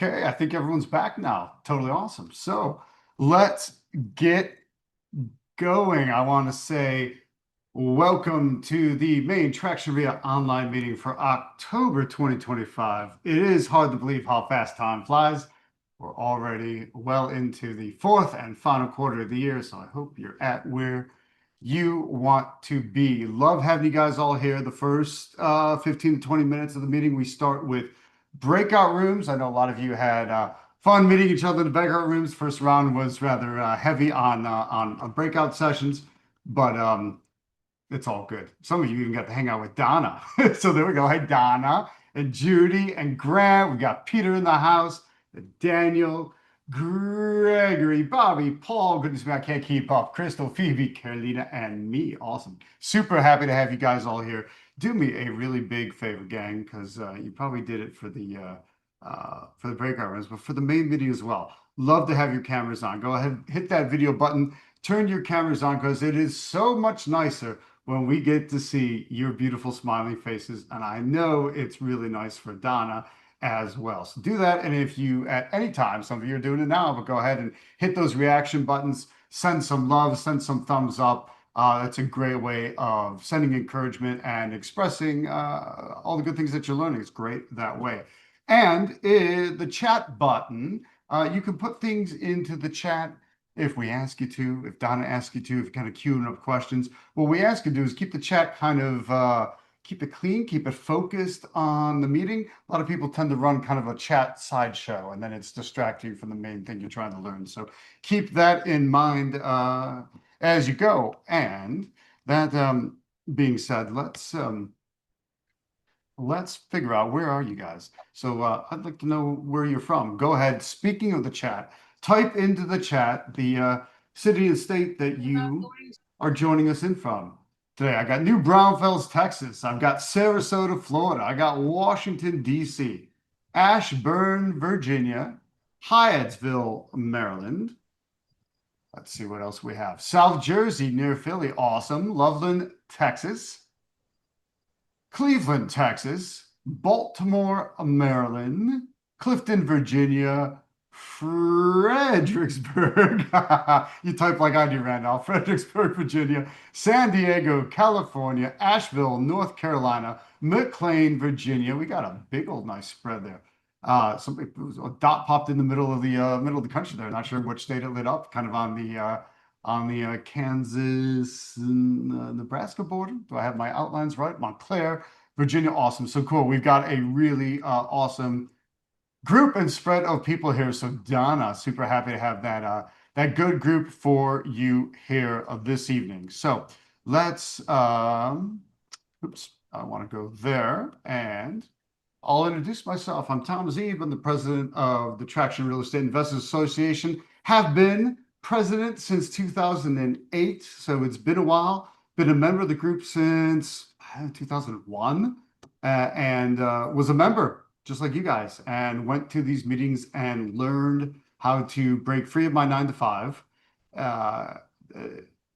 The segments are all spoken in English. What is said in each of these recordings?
Okay, I think everyone's back now. Totally awesome. So let's get going. I want to say welcome to the main Traction REIA online meeting for October 2025. It is hard to believe how fast time flies. We're already well into the fourth and final quarter of the year, so I hope you're at where you want to be. Love having you guys all here. The first 15 to 20 minutes of the meeting, we start with breakout rooms. I know a lot of you had fun meeting each other in the breakout rooms. First round was rather heavy on breakout sessions, but it's all good. Some of you even got to hang out with Donna. So there we go. Hey, Donna and Judy and Grant. We got Peter in the house, Daniel, Gregory, Bobby, Paul. Goodness me, I can't keep up. Crystal, Phoebe, Carolina, and me. Awesome. Super happy to have you guys all here. Do me a really big favor, gang, because you probably did it for the breakout rooms, but for the main video as well. Love to have your cameras on. Go ahead, hit that video button, turn your cameras on, because it is so much nicer when we get to see your beautiful smiling faces. And I know it's really nice for Donna as well. So do that. And if you at any time, some of you are doing it now, but go ahead and hit those reaction buttons, send some love, send some thumbs up. That's a great way of sending encouragement and expressing all the good things that you're learning. It's great that way. And the chat button, you can put things into the chat if we ask you to, if Donna asks you to, if you're kind of queuing up questions. What we ask you to do is keep the chat kind of keep it clean, keep it focused on the meeting. A lot of people tend to run kind of a chat sideshow, and then it's distracting from the main thing you're trying to learn. So keep that in mind as you go. And that being said, let's figure out, where are you guys? So I'd like to know where you're from. Go ahead. Speaking of the chat, type into the chat the city and state that you are joining us in from. Today, I got New Braunfels, Texas. I've got Sarasota, Florida. I got Washington, D.C., Ashburn, Virginia, Hyattsville, Maryland. Let's see what else we have. South Jersey, near Philly. Awesome. Loveland, Texas. Cleveland, Texas, Baltimore, Maryland, Clifton, Virginia, Fredericksburg. You type like I do, Randolph. Fredericksburg, Virginia, San Diego, California, Asheville, North Carolina, McLean, Virginia. We got a big old nice spread there. Somebody, a dot popped in the middle of the country there. Not sure which state it lit up. Kind of on the Kansas and Nebraska border. Do I have my outlines right? Montclair, Virginia. Awesome. So cool. We've got a really awesome group and spread of people here. So Donna, super happy to have that good group for you here this evening. So let's oops, I want to go there, and I'll introduce myself. I'm Tom Zeeb. I'm the president of the Traction Real Estate Investors Association. Have been president since 2008, so it's been a while. Been a member of the group since 2001, and was a member just like you guys, and went to these meetings and learned how to break free of my 9 to 5.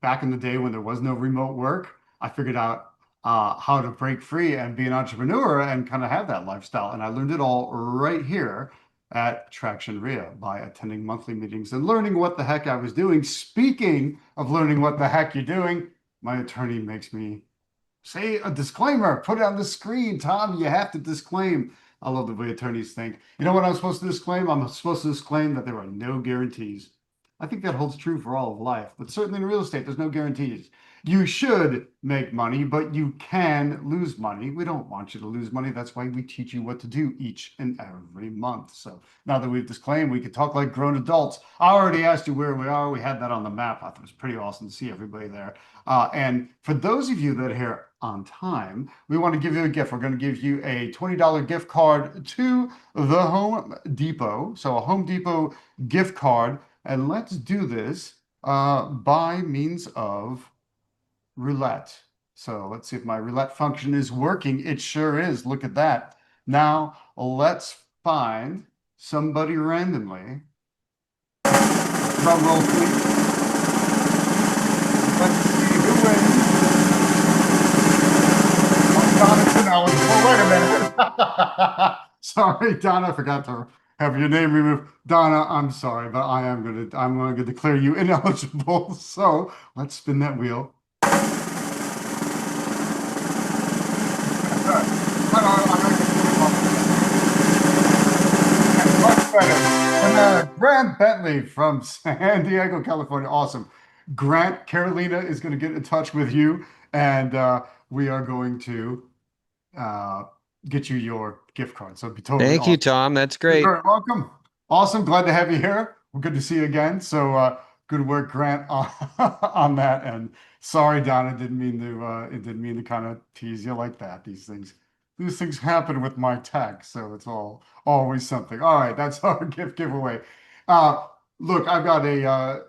Back in the day when there was no remote work, I figured out how to break free and be an entrepreneur and kind of have that lifestyle. And I learned it all right here at Traction REIA by attending monthly meetings and learning what the heck I was doing. Speaking of learning what the heck you're doing, my attorney makes me say a disclaimer. Put it on the screen, Tom. You have to disclaim. I love the way attorneys think. You know what I'm supposed to disclaim? I'm supposed to disclaim that there are no guarantees. I think that holds true for all of life, but certainly in real estate, there's no guarantees. You should make money, but you can lose money. We don't want you to lose money. That's why we teach you what to do each and every month. So now that we've disclaimed, we can talk like grown adults. I already asked you where we are. We had that on the map. I thought it was pretty awesome to see everybody there. And for those of you that are here on time, we want to give you a gift. We're going to give you a $20 gift card to the Home Depot. So a Home Depot gift card. And let's do this by means of roulette. So let's see if my roulette function is working. It sure is. Look at that. Now let's find somebody randomly. Drum roll, please. Let's see who wins. Oh, Donna's ineligible. Wait a minute. Sorry, Donna, I forgot to have your name removed. Donna, I'm sorry, but I'm going to declare you ineligible. So let's spin that wheel. Much better. And Grant Bentley from San Diego, California. Awesome. Grant, Carolina is going to get in touch with you, and we are going to uh, get you your gift card. So it'd be totally Thank you, awesome. Tom. That's You're great. very welcome. Awesome. Glad to have you here. Well, good to see you again. So good work, Grant, on that. And sorry, Donna, it didn't mean to kind of tease you like that. These things happen with my tech, so it's always something. All right, that's our gift giveaway. Uh, Look, I've got a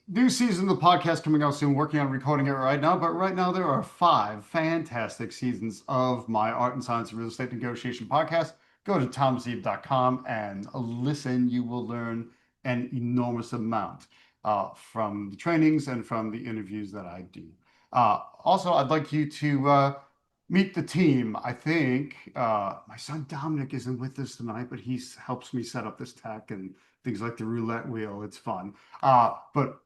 new season of the podcast coming out soon, working on recording it right now. But right now, there are 5 fantastic seasons of my Art and Science of Real Estate Negotiation podcast. Go to tomzeeb.com and listen. You will learn an enormous amount from the trainings and from the interviews that I do. Also, I'd like you to meet the team. I think my son Dominic isn't with us tonight, but he helps me set up this tech and things like the roulette wheel. It's fun. But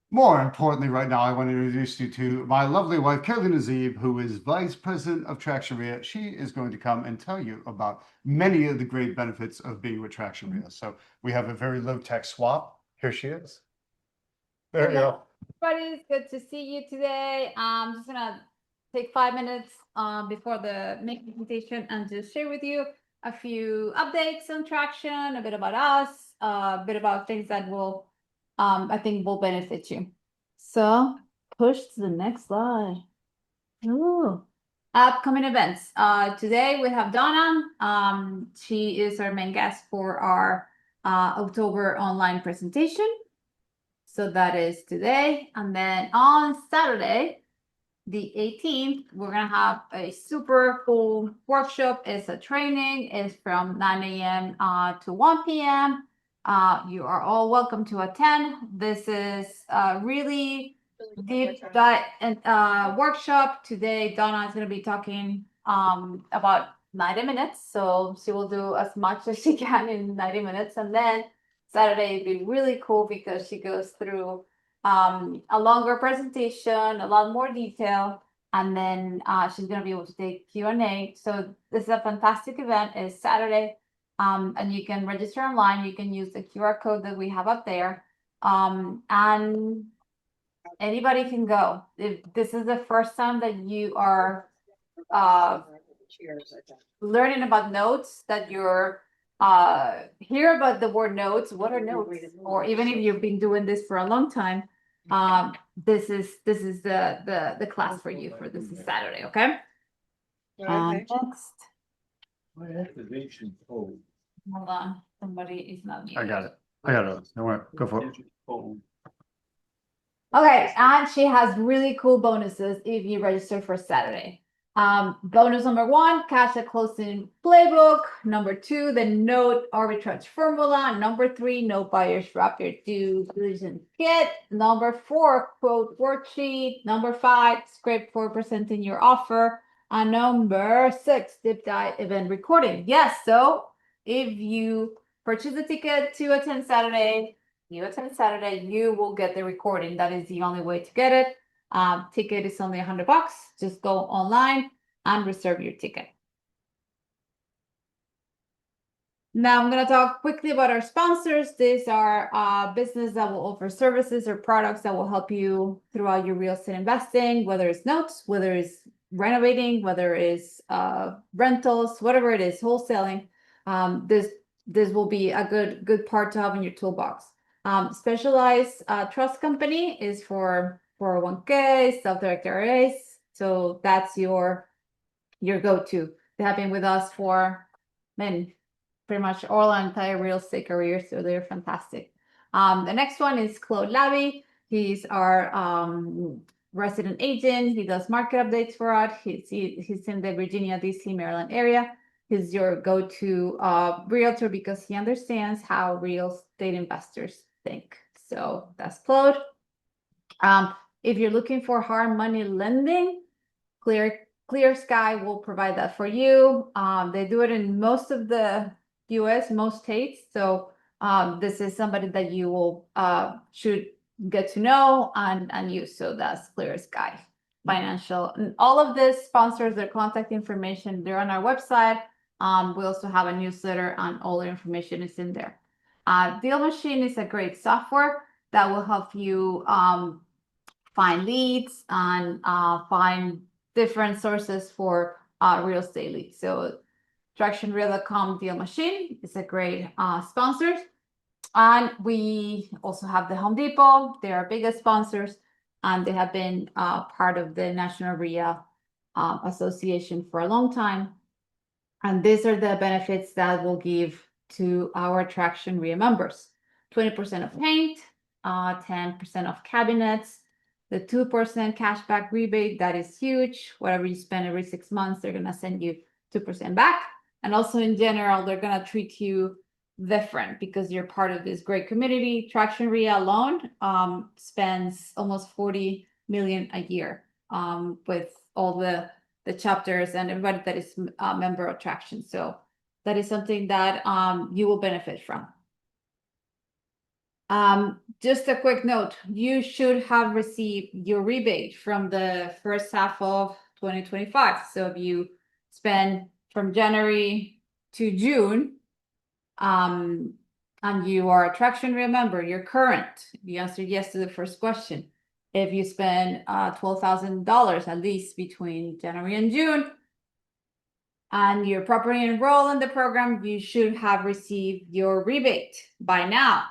more importantly, right now, I want to introduce you to my lovely wife, Carolina Zeeb, who is Vice President of Traction REIA. She is going to come and tell you about many of the great benefits of being with Traction REIA. So we have a very low-tech swap. Here she is. There you go. Everybody, it's good to see you today. I'm just gonna take 5 minutes before the main presentation and just share with you a few updates on Traction, a bit about us, a bit about things that will, I think will benefit you. So push to the next slide. Ooh. Upcoming events. Today we have Donna. She is our main guest for our October online presentation. So that is today. And then on Saturday, the 18th, we're going to have a super cool workshop. It's a training. It's from 9 a.m. To 1 p.m. You are all welcome to attend. This is a really deep dive and workshop. Today, Donna is going to be talking about 90 minutes. So she will do as much as she can in 90 minutes. And then Saturday would be really cool because she goes through a longer presentation, a lot more detail, and then she's going to be able to take Q&A. So this is a fantastic event. It's Saturday, and you can register online. You can use the QR code that we have up there, and anybody can go. If this is the first time that you are learning about notes, that you're hear about the word notes, what are notes, or even if you've been doing this for a long time, this is the class for you for this is Saturday. Okay. Next. Hold on, somebody is not muted. I got it. Don't worry. Go for it. Okay, and she has really cool bonuses if you register for Saturday. Bonus number 1, cash at closing playbook. Number 2, the note arbitrage formula. Number 3, no buyers wrap your due diligence kit. Number 4, quote worksheet. Number 5, script for presenting your offer. And number 6, deep dive event recording. Yes, so if you purchase a ticket to attend Saturday, you will get the recording. That is the only way to get it. Ticket is only $100. Just go online and reserve your ticket. Now I'm going to talk quickly about our sponsors. These are businesses that will offer services or products that will help you throughout your real estate investing, whether it's notes, whether it's renovating, whether it's rentals, whatever it is, wholesaling. This will be a good part to have in your toolbox. Specialized trust company is for 401k, self-directed IRAs. So that's your go-to. They have been with us for pretty much all our entire real estate career, so they're fantastic. The next one is Claude Labby. He's our resident agent. He does market updates for us. He's in the Virginia, DC, Maryland area. He's your go-to realtor because he understands how real estate investors think. So that's Claude. If you're looking for hard money lending, Clear Sky will provide that for you. They do it in most of the US, most states. So this is somebody that you will should get to know and use. So that's Clear Sky Financial. And all of this sponsors, their contact information, they're on our website. We also have a newsletter and all the information is in there. Deal Machine is a great software that will help you find leads and find different sources for real estate leads. So TractionReal.com Deal Machine is a great sponsor. And we also have the Home Depot. They're our biggest sponsors, and they have been part of the National REIA Association for a long time. And these are the benefits that we'll give to our Traction REIA members. 20% of paint, 10% of cabinets, the 2% cashback rebate, that is huge. Whatever you spend every 6 months, they're gonna send you 2% back. And also in general, they're gonna treat you different because you're part of this great community. Traction REIA alone spends almost 40 million a year with all the chapters and everybody that is a member of Traction. So that is something that you will benefit from. Just a quick note, you should have received your rebate from the first half of 2025. So if you spend from January to June, and you are a Traction REIA member, you're current, you answered yes to the first question. If you spend $12,000 at least between January and June, and you're properly enrolled in the program, you should have received your rebate by now.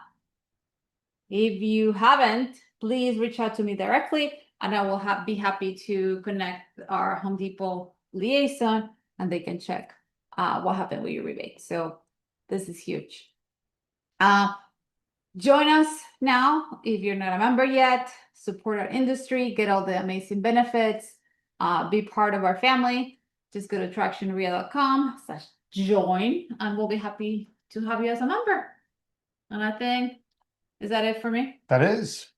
If you haven't, please reach out to me directly, and I will be happy to connect our Home Depot liaison, and they can check what happened with your rebate. So this is huge. Join us now if you're not a member yet. Support our industry, get all the amazing benefits, be part of our family. Just go to tractionreal.com/join, and we'll be happy to have you as a member. And I think, is that it for me? That is.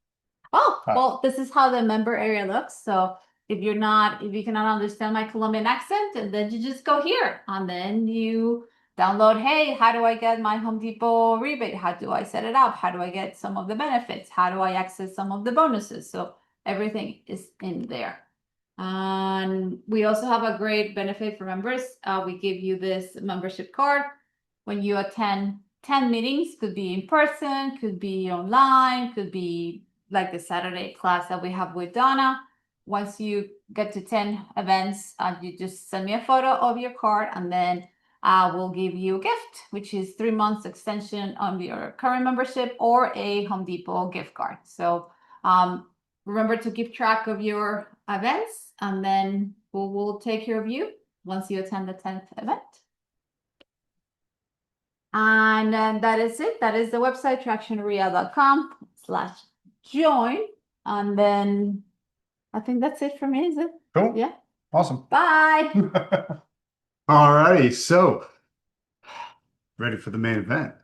Oh, well, this is how the member area looks. So if you cannot understand my Colombian accent, and then you just go here, and then you download, hey, how do I get my Home Depot rebate? How do I set it up? How do I get some of the benefits? How do I access some of the bonuses? So everything is in there. And we also have a great benefit for members. We give you this membership card when you attend 10 meetings, could be in person, could be online, could be like the Saturday class that we have with Donna. Once you get to 10 events, you just send me a photo of your card, and then we'll give you a gift, which is 3 months extension on your current membership or a Home Depot gift card. So remember to keep track of your events, and then we'll take care of you once you attend the 10th event. And that is it. That is the website, tractionreal.com/join. And then I think that's it for me, is it? Cool. Yeah. Awesome. Bye. All righty. So ready for the main event.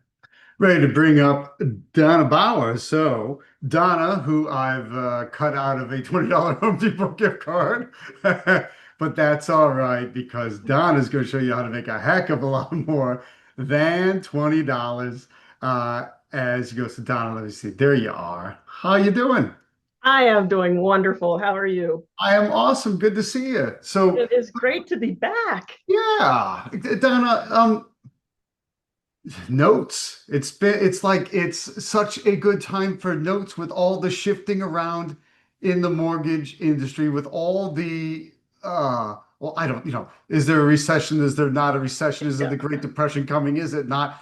Ready to bring up Donna Bauer. So Donna, who I've cut out of a $20 Home Depot gift card, but that's all right because Donna's going to show you how to make a heck of a lot more than $20. As you go, so Donna, let me see. There you are. How you doing? I am doing wonderful. How are you? I am awesome. Good to see you. So It is great to be back. yeah, Donna, notes. It's such a good time for notes with all the shifting around in the mortgage industry, with all the well, I don't, is there a recession? Is there not a recession? Is there the Great Depression coming? Is it not?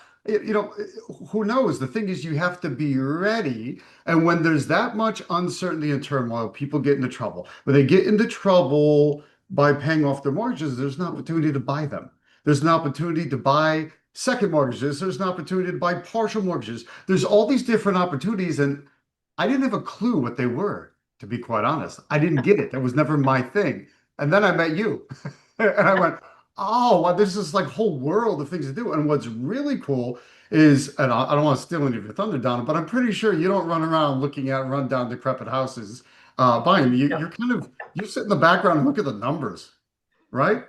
Who knows? The thing is, you have to be ready. And when there's that much uncertainty and turmoil, people get into trouble. When they get into trouble by paying off their mortgages, there's an opportunity to buy them. There's an opportunity to buy second mortgages. There's an opportunity to buy partial mortgages. There's all these different opportunities, and I didn't have a clue what they were, to be quite honest. I didn't get it. That was never my thing. And then I met you, and I went, oh, well, this is like a whole world of things to do. And what's really cool is, and I don't want to steal any of your thunder, Donna, but I'm pretty sure you don't run around looking at rundown, decrepit houses buying them. You're sit in the background and look at the numbers, right?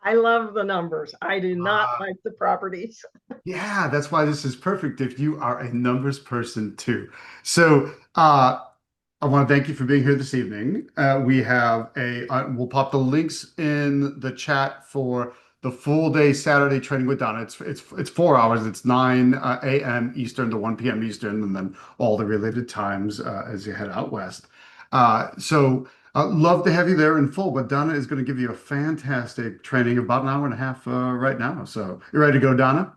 I love the numbers. I do not Ah, like the properties. yeah, that's why this is perfect if you are a numbers person too. So, I want to thank you for being here this evening. We have we'll pop the links in the chat for the full day Saturday training with Donna. It's 4 hours. It's 9 a.m. Eastern to 1 p.m. Eastern, and then all the related times as you head out west. Love to have you there in full, but Donna is going to give you a fantastic training, about an hour and a half right now. So you ready to go, Donna?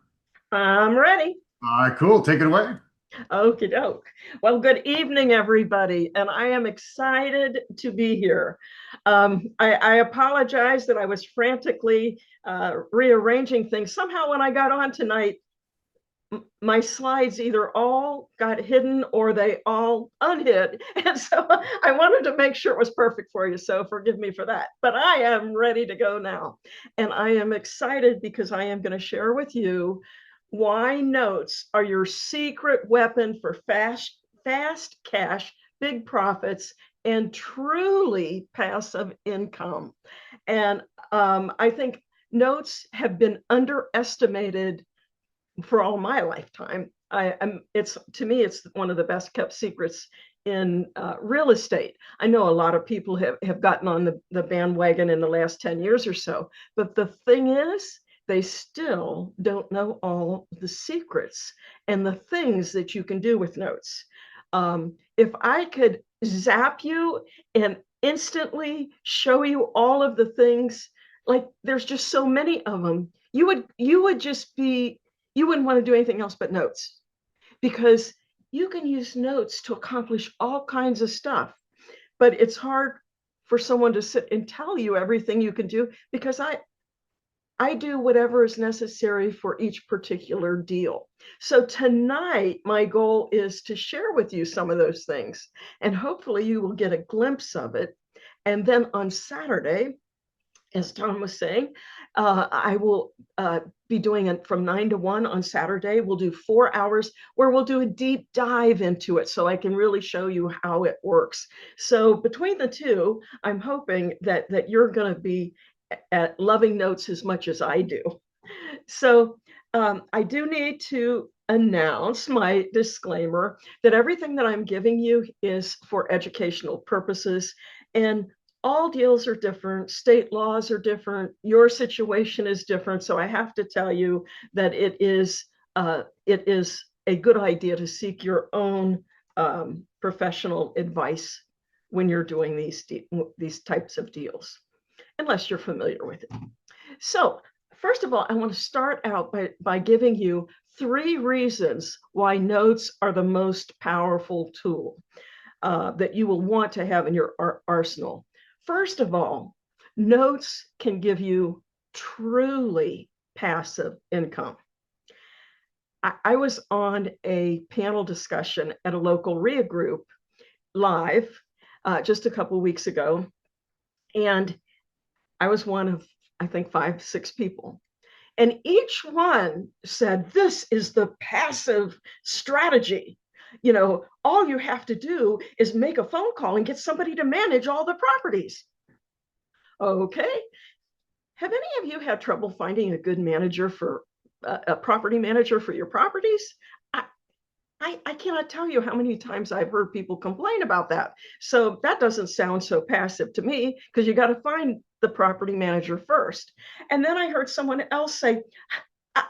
I'm ready. All right, cool. Take it away. Okie doke. Well, good evening, everybody. And I am excited to be here. I apologize that I was frantically rearranging things. Somehow, when I got on tonight, my slides either all got hidden or they all unhid. And so I wanted to make sure it was perfect for you. So forgive me for that. But I am ready to go now. And I am excited because I am going to share with you why notes are your secret weapon for fast cash, big profits, and truly passive income. And I think notes have been underestimated for all my lifetime. It's, to me, it's one of the best kept secrets in real estate. I know a lot of people have gotten on the bandwagon in the last 10 years or so, but the thing is, they still don't know all the secrets and the things that you can do with notes. If I could zap you and instantly show you all of the things, like there's just so many of them, you would just be, you wouldn't want to do anything else but notes, because you can use notes to accomplish all kinds of stuff. But it's hard for someone to sit and tell you everything you can do, because I do whatever is necessary for each particular deal. So tonight, my goal is to share with you some of those things, and hopefully you will get a glimpse of it. And then on Saturday, as Tom was saying, I will be doing it from 9 to 1 on Saturday. We'll do 4 hours where we'll do a deep dive into it so I can really show you how it works. So between the two, I'm hoping that you're going to be at loving notes as much as I do. So I do need to announce my disclaimer that everything that I'm giving you is for educational purposes, and all deals are different, state laws are different, your situation is different. So I have to tell you that it is a good idea to seek your own professional advice when you're doing these types of deals, unless you're familiar with it. So first of all, I want to start out by giving you 3 reasons why notes are the most powerful tool that you will want to have in your arsenal. First of all, notes can give you truly passive income. I was on a panel discussion at a local REIA group live just a couple of weeks ago, and I was one of, I think, 5, 6 people. And each one said, this is the passive strategy. You know, all you have to do is make a phone call and get somebody to manage all the properties. Okay. Have any of you had trouble finding a good manager for a property manager for your properties? I cannot tell you how many times I've heard people complain about that. So that doesn't sound so passive to me, because you got to find the property manager first. And then I heard someone else say, I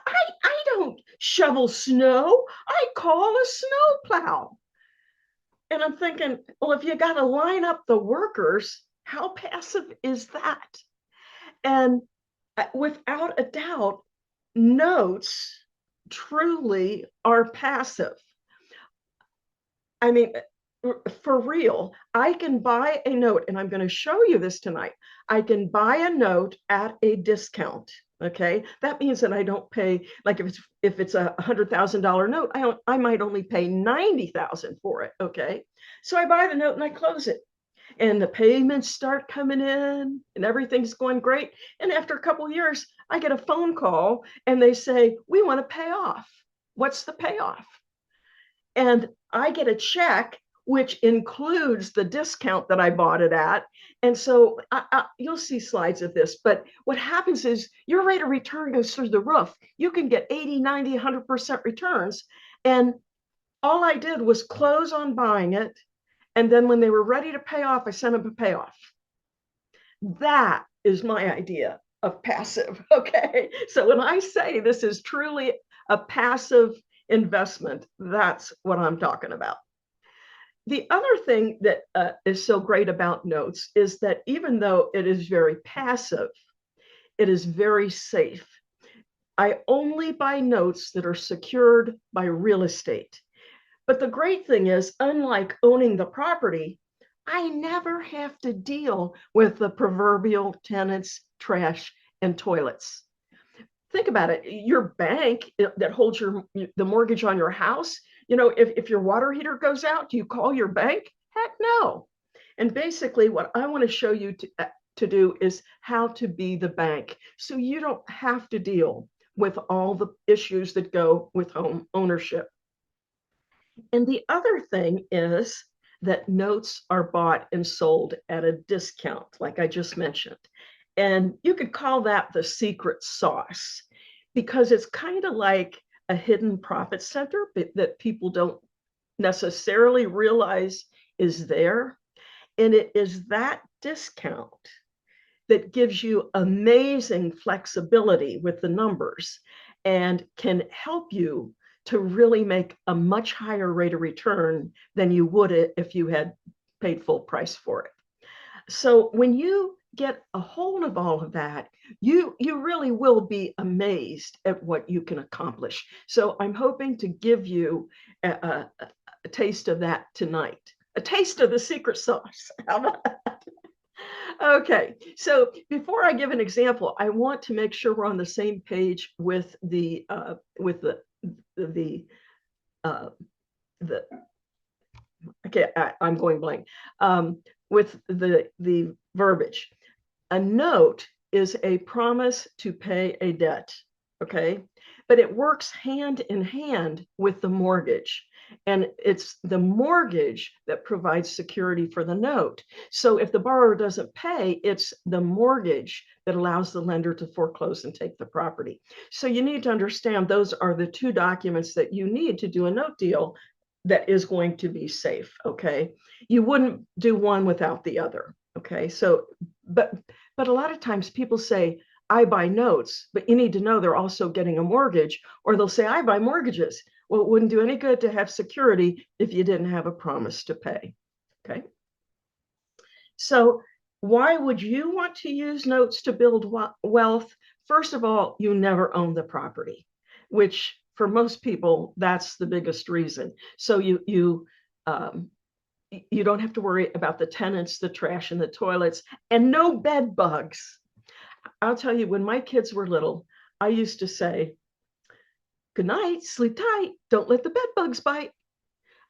don't shovel snow, I call a snowplow. And I'm thinking, well, if you got to line up the workers, how passive is that? And without a doubt, notes truly are passive. I mean, for real, I can buy a note, and I'm going to show you this tonight. I can buy a note at a discount. Okay, that means that I don't pay, like if it's a $100,000 note, I might only pay $90,000 for it. Okay, so I buy the note and I close it, and the payments start coming in, and everything's going great. And after a couple of years, I get a phone call, and they say, we want to pay off. What's the payoff? And I get a check which includes the discount that I bought it at. And so you'll see slides of this, but what happens is your rate of return goes through the roof. You can get 80, 90, 100% returns. And all I did was close on buying it. And then when they were ready to pay off, I sent them a payoff. That is my idea of passive. Okay. So when I say this is truly a passive investment, that's what I'm talking about. The other thing that is so great about notes is that even though it is very passive, it is very safe. I only buy notes that are secured by real estate. But the great thing is, unlike owning the property, I never have to deal with the proverbial tenants, trash, and toilets. Think about it. Your bank that holds the mortgage on your house, if your water heater goes out, do you call your bank? Heck no. And basically what I want to show you to do is how to be the bank, so you don't have to deal with all the issues that go with home ownership. And the other thing is that notes are bought and sold at a discount, like I just mentioned. And you could call that the secret sauce, because it's kind of like a hidden profit center that people don't necessarily realize is there. And it is that discount that gives you amazing flexibility with the numbers and can help you to really make a much higher rate of return than you would if you had paid full price for it. So when you get a hold of all of that, you really will be amazed at what you can accomplish. So I'm hoping to give you a taste of that tonight, a taste of the secret sauce. How about that? Okay, so before I give an example, I want to make sure we're on the same page with the okay, I'm going blank, with the verbiage. A note is a promise to pay a debt, okay? But it works hand in hand with the mortgage. And it's the mortgage that provides security for the note. So if the borrower doesn't pay, it's the mortgage that allows the lender to foreclose and take the property. So you need to understand those are the two documents that you need to do a note deal that is going to be safe, okay? You wouldn't do one without the other, okay? So, but a lot of times people say, I buy notes, but you need to know they're also getting a mortgage, or they'll say, I buy mortgages. Well, it wouldn't do any good to have security if you didn't have a promise to pay, okay? So why would you want to use notes to build wealth? First of all, you never own the property, which for most people, that's the biggest reason. So you don't have to worry about the tenants, the trash, and the toilets, and no bed bugs. I'll tell you, when my kids were little, I used to say, good night, sleep tight, don't let the bed bugs bite.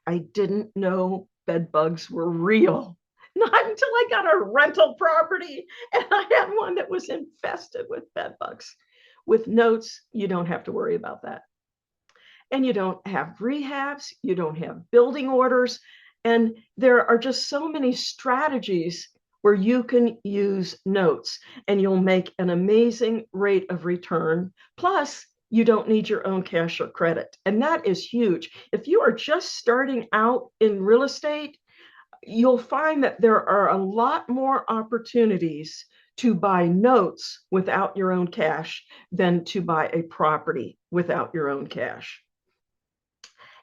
I didn't know bed bugs were real. Not until I got a rental property and I had one that was infested with bed bugs. With notes, you don't have to worry about that. And you don't have rehabs, you don't have building orders, and there are just so many strategies where you can use notes and you'll make an amazing rate of return. Plus, you don't need your own cash or credit. And that is huge. If you are just starting out in real estate, you'll find that there are a lot more opportunities to buy notes without your own cash than to buy a property without your own cash.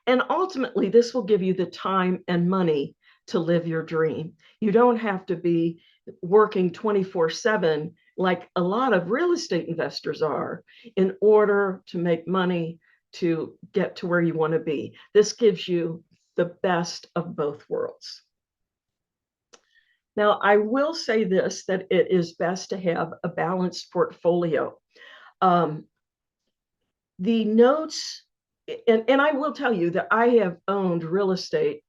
And ultimately, this will give you the time and money to live your dream. You don't have to be working 24/7 like a lot of real estate investors are in order to make money to get to where you want to be. This gives you the best of both worlds. Now, I will say this, that it is best to have a balanced portfolio. The notes, and I will tell you that I have owned real estate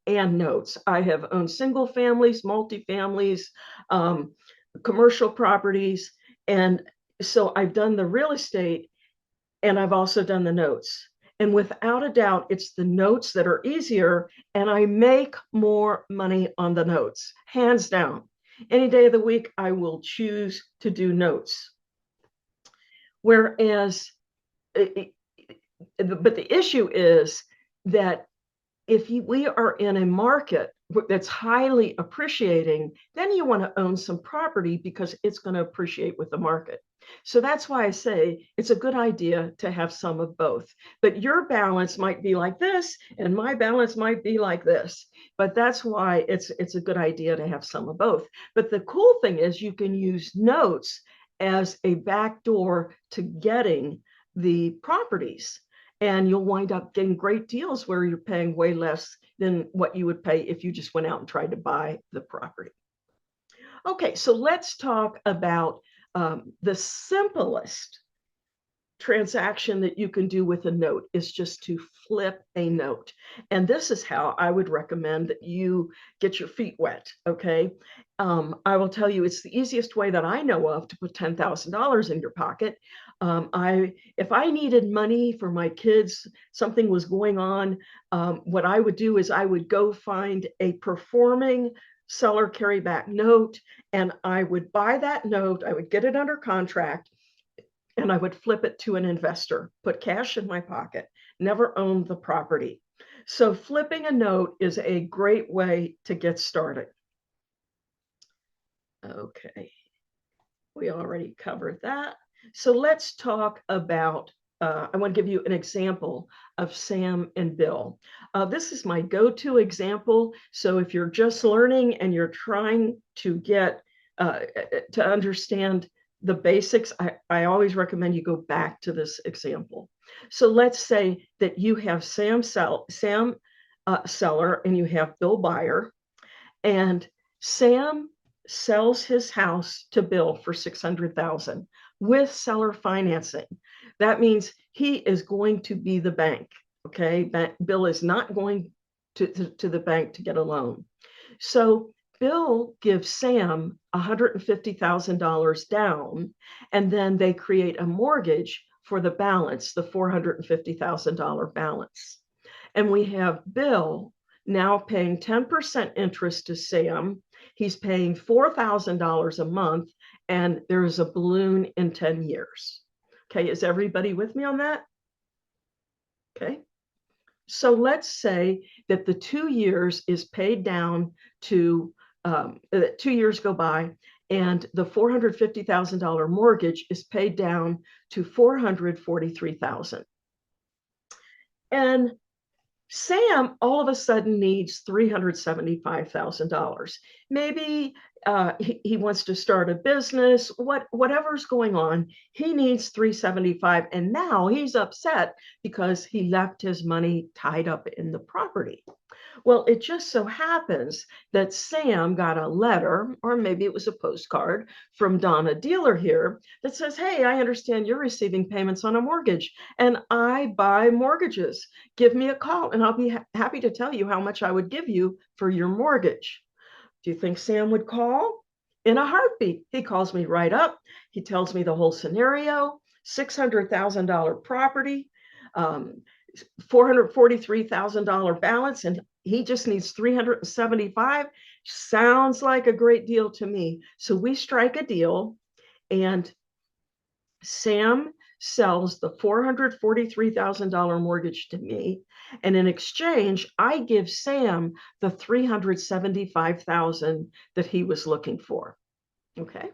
and notes. I have owned single families, multifamilies, commercial properties. And so I've done the real estate and I've also done the notes. And without a doubt, it's the notes that are easier, and I make more money on the notes, hands down. Any day of the week, I will choose to do notes. Whereas, but the issue is that if we are in a market that's highly appreciating, then you want to own some property because it's going to appreciate with the market. So that's why I say it's a good idea to have some of both. But your balance might be like this, and my balance might be like this. But that's why it's a good idea to have some of both. But the cool thing is you can use notes as a backdoor to getting the properties. And you'll wind up getting great deals where you're paying way less than what you would pay if you just went out and tried to buy the property. Okay, so let's talk about the simplest transaction that you can do with a note is just to flip a note. And this is how I would recommend that you get your feet wet, okay? I will tell you, it's the easiest way that I know of to put $10,000 in your pocket. If I needed money for my kids, something was going on, what I would do is I would go find a performing seller carryback note, and I would buy that note, I would get it under contract, and I would flip it to an investor, put cash in my pocket, never owned the property. So flipping a note is a great way to get started. Okay, we already covered that. So let's talk about, I want to give you an example of Sam and Bill. This is my go-to example. So if you're just learning and you're trying to get, to understand the basics, I always recommend you go back to this example. So let's say that you have Sam seller and you have Bill buyer, and Sam sells his house to Bill for $600,000 with seller financing. That means he is going to be the bank. Okay, Bill is not going to the bank to get a loan. So Bill gives Sam $150,000 down, and then they create a mortgage for the balance, the $450,000 balance. And we have Bill now paying 10% interest to Sam. He's paying $4,000 a month, and there is a balloon in 10 years. Okay, is everybody with me on that? Okay. So let's say that the 2 years is paid down to, 2 years go by, and the $450,000 mortgage is paid down to $443,000. And Sam all of a sudden needs $375,000. Maybe he wants to start a business, whatever's going on, he needs $375,000. And now he's upset because he left his money tied up in the property. Well, it just so happens that Sam got a letter, or maybe it was a postcard from Donna dealer here that says, hey, I understand you're receiving payments on a mortgage and I buy mortgages. Give me a call and I'll be happy to tell you how much I would give you for your mortgage. Do you think Sam would call? In a heartbeat. He calls me right up. He tells me the whole scenario, $600,000 property, $443,000 balance, and he just needs $375,000. Sounds like a great deal to me. So we strike a deal, and Sam sells the $443,000 mortgage to me, and in exchange, I give Sam the $375,000 that he was looking for. Okay.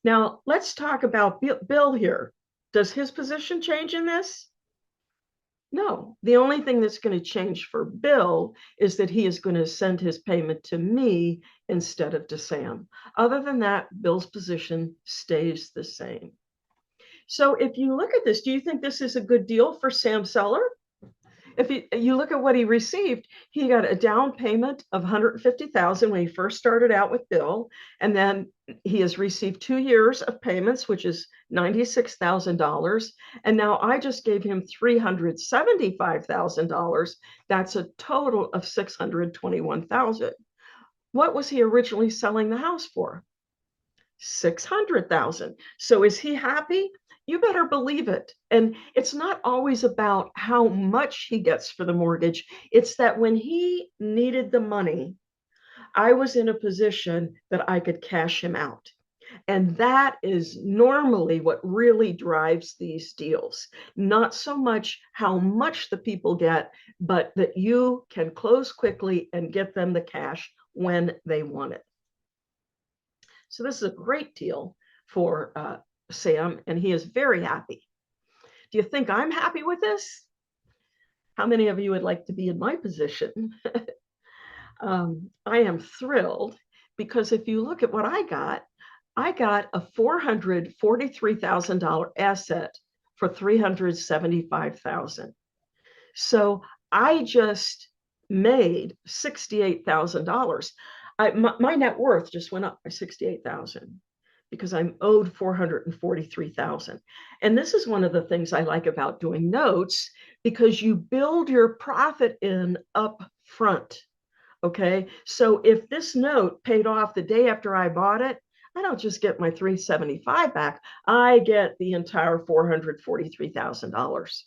Now let's talk about Bill here. Does his position change in this? No, the only thing that's going to change for Bill is that he is going to send his payment to me instead of to Sam. Other than that, Bill's position stays the same. So if you look at this, do you think this is a good deal for Sam seller? If you look at what he received, he got a down payment of $150,000 when he first started out with Bill, and then he has received 2 years of payments, which is $96,000, and now I just gave him $375,000. That's a total of $621,000. What was he originally selling the house for? $600,000. So is he happy? you better believe it. And it's not always about how much he gets for the mortgage. It's that when he needed the money, I was in a position that I could cash him out. And that is normally what really drives these deals. Not so much how much the people get, but that you can close quickly and get them the cash when they want it. So this is a great deal for Sam, and he is very happy. Do you think I'm happy with this? How many of you would like to be in my position? I am thrilled because if you look at what I got a $443,000 asset for $375,000. So I just made $68,000. My net worth just went up by $68,000 because I'm owed $443,000. And this is one of the things I like about doing notes, because you build your profit in up front. Okay, so if this note paid off the day after I bought it, I don't just get my $375 back, I get the entire $443,000.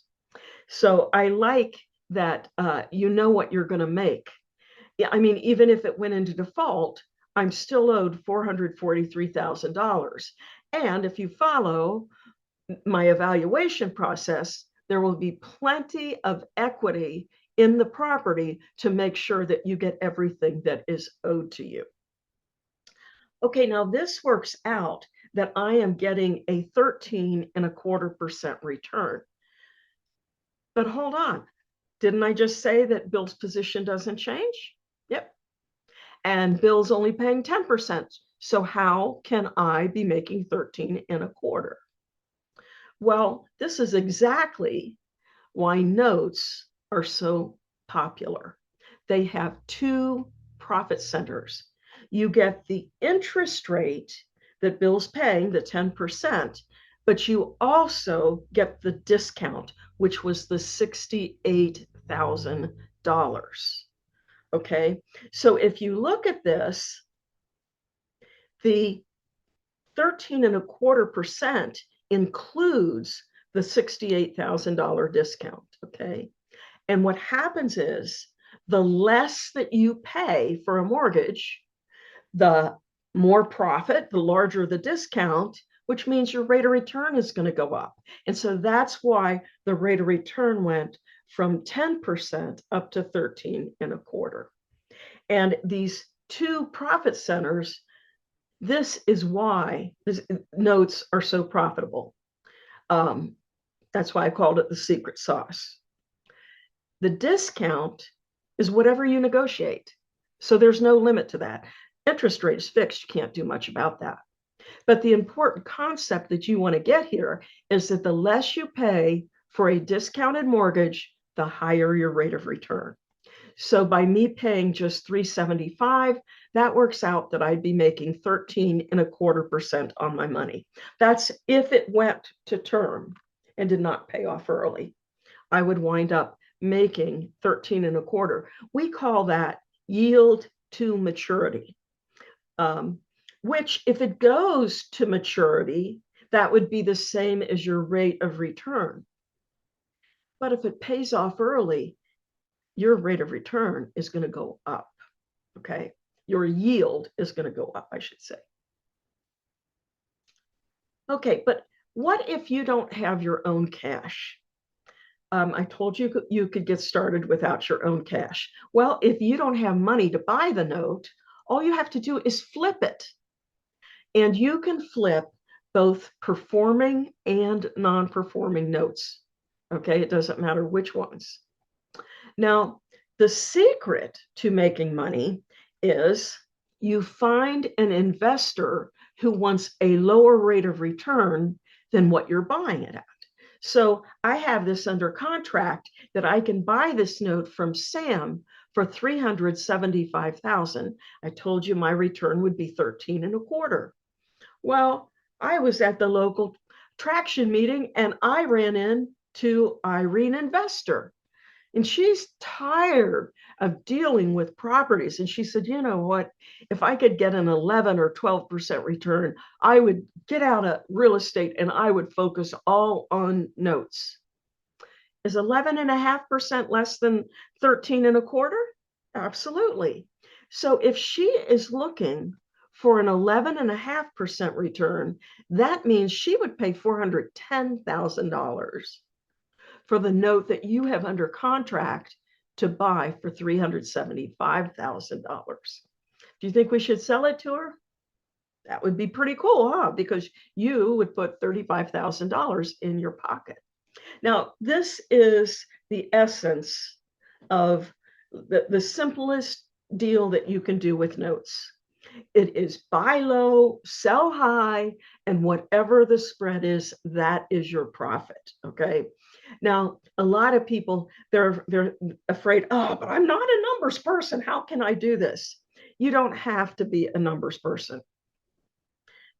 So I like that you know what you're going to make. Yeah, I mean, even if it went into default, I'm still owed $443,000. And if you follow my evaluation process, there will be plenty of equity in the property to make sure that you get everything that is owed to you. Okay, now this works out that I am getting a 13.25% return. But hold on, didn't I just say that Bill's position doesn't change? Yep. And Bill's only paying 10%. So how can I be making 13.25%? Well, this is exactly why notes are so popular. They have two profit centers. You get the interest rate that Bill's paying, the 10%, but you also get the discount, which was the $68,000. Okay, so if you look at this, the 13.25% includes the $68,000 discount. Okay, and what happens is the less that you pay for a mortgage, the more profit, the larger the discount, which means your rate of return is going to go up. And so that's why the rate of return went from 10% up to 13.25%. And these two profit centers, this is why these notes are so profitable. That's why I called it the secret sauce. The discount is whatever you negotiate. So there's no limit to that. Interest rate is fixed. You can't do much about that. But the important concept that you want to get here is that the less you pay for a discounted mortgage, the higher your rate of return. So by me paying just $375, that works out that I'd be making 13.25% on my money. That's if it went to term and did not pay off early. I would wind up making 13.25. We call that yield to maturity, which if it goes to maturity, that would be the same as your rate of return. But if it pays off early, your rate of return is going to go up. Okay, your yield is going to go up, I should say. Okay, but what if you don't have your own cash? I told you you could get started without your own cash. Well, if you don't have money to buy the note, all you have to do is flip it. And you can flip both performing and non-performing notes. Okay, it doesn't matter which ones. Now, the secret to making money is you find an investor who wants a lower rate of return than what you're buying it at. So I have this under contract that I can buy this note from Sam for $375,000. I told you my return would be 13.25. Well, I was at the local traction meeting and I ran into Irene Investor. And she's tired of dealing with properties. And she said, you know what? If I could get an 11 or 12% return, I would get out of real estate and I would focus all on notes. Is 11.5% less than 13 and a quarter? Absolutely. So if she is looking for an 11.5% return, that means she would pay $410,000 for the note that you have under contract to buy for $375,000. Do you think we should sell it to her? That would be pretty cool, huh? Because you would put $35,000 in your pocket. Now, this is the essence of the simplest deal that you can do with notes. It is buy low, sell high, and whatever the spread is, that is your profit. Okay. Now, a lot of people, they're afraid, oh, but I'm not a numbers person. How can I do this? You don't have to be a numbers person.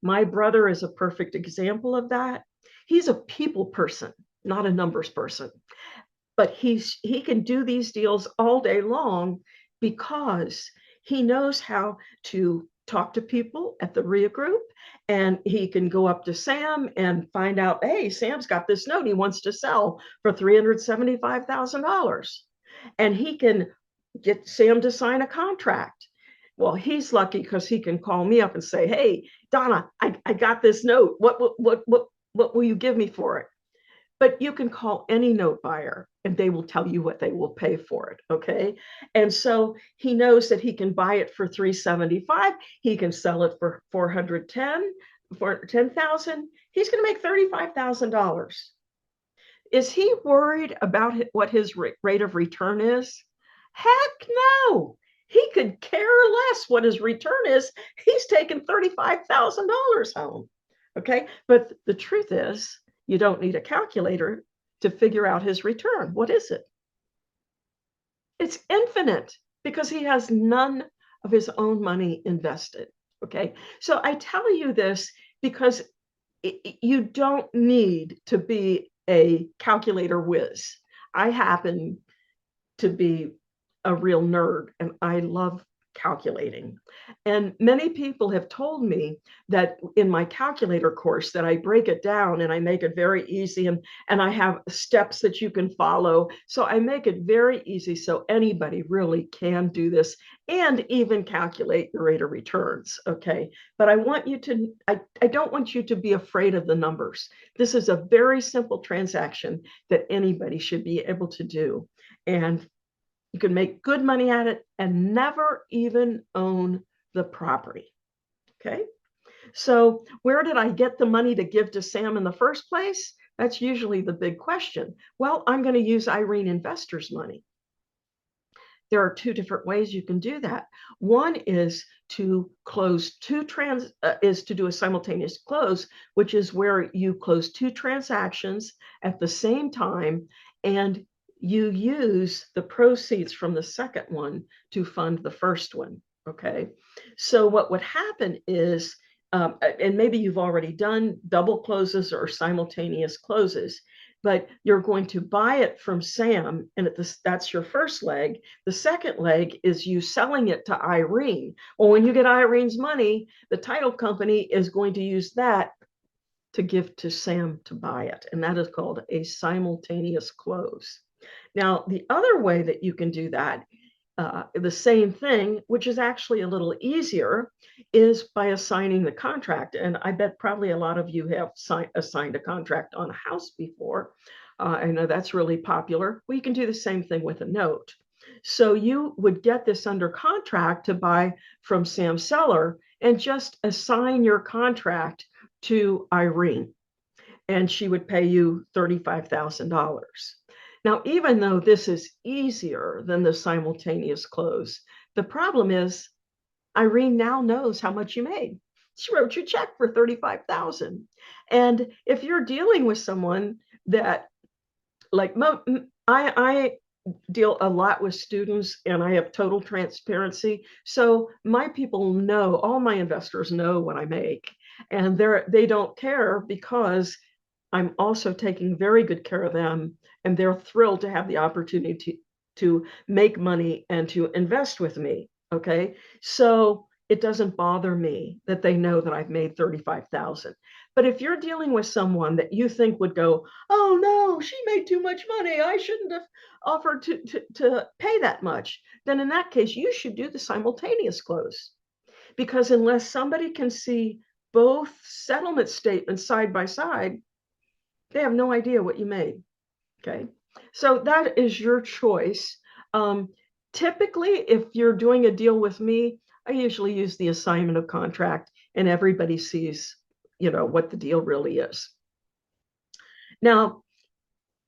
My brother is a perfect example of that. He's a people person, not a numbers person. But he can do these deals all day long because he knows how to talk to people at the REIA group, and he can go up to Sam and find out, hey, Sam's got this note he wants to sell for $375,000. And he can get Sam to sign a contract. Well, he's lucky because he can call me up and say, hey, Donna, I got this note. What will you give me for it? But you can call any note buyer and they will tell you what they will pay for it. Okay. And so he knows that he can buy it for $375,000. He can sell it for $410,000. He's going to make $35,000. Is he worried about what his rate of return is? Heck no. He could care less what his return is. He's taking $35,000 home. Okay. But the truth is, you don't need a calculator to figure out his return. What is it? It's infinite because he has none of his own money invested. Okay. So I tell you this because you don't need to be a calculator whiz. I happen to be a real nerd and I love calculating. And many people have told me that in my calculator course that I break it down and I make it very easy, and I have steps that you can follow. So I make it very easy so anybody really can do this and even calculate your rate of returns. Okay. But I want you to, I don't want you to be afraid of the numbers. This is a very simple transaction that anybody should be able to do. And you can make good money at it and never even own the property. Okay. So where did I get the money to give to Sam in the first place? That's usually the big question. Well, I'm going to use Irene Investors' money. There are two different ways you can do that. One is to close do a simultaneous close, which is where you close two transactions at the same time, and you use the proceeds from the second one to fund the first one. Okay. So what would happen is, and maybe you've already done double closes or simultaneous closes, but you're going to buy it from Sam, and that's your first leg. The second leg is you selling it to Irene. Well, when you get Irene's money, the title company is going to use that to give to Sam to buy it. And that is called a simultaneous close. Now, the other way that you can do that, the same thing, which is actually a little easier, is by assigning the contract. And I bet probably a lot of you have assigned a contract on a house before. I know that's really popular. Well, you can do the same thing with a note. So you would get this under contract to buy from Sam Seller and just assign your contract to Irene, and she would pay you $35,000. Now, even though this is easier than the simultaneous close, the problem is Irene now knows how much you made. She wrote you a check for $35,000. And if you're dealing with someone that, like, I deal a lot with students and I have total transparency. So my people know, all my investors know what I make, and they don't care because I'm also taking very good care of them, and they're thrilled to have the opportunity to make money and to invest with me. Okay. So it doesn't bother me that they know that I've made 35,000. But if you're dealing with someone that you think would go, oh no, she made too much money, I shouldn't have offered to pay that much, then in that case, you should do the simultaneous close. Because unless somebody can see both settlement statements side by side, they have no idea what you made. Okay. So that is your choice. Typically, if you're doing a deal with me, I usually use the assignment of contract and everybody sees, what the deal really is. Now,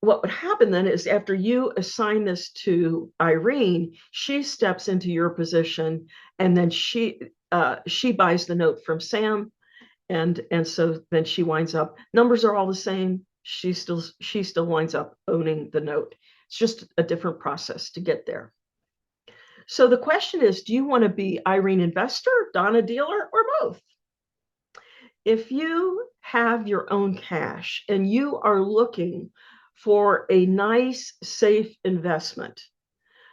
what would happen then is after you assign this to Irene, she steps into your position and then she buys the note from Sam. And so then she winds up, numbers are all the same. She still winds up owning the note. It's just a different process to get there. So the question is, do you want to be Irene investor, Donna dealer, or both? If you have your own cash and you are looking for a nice, safe investment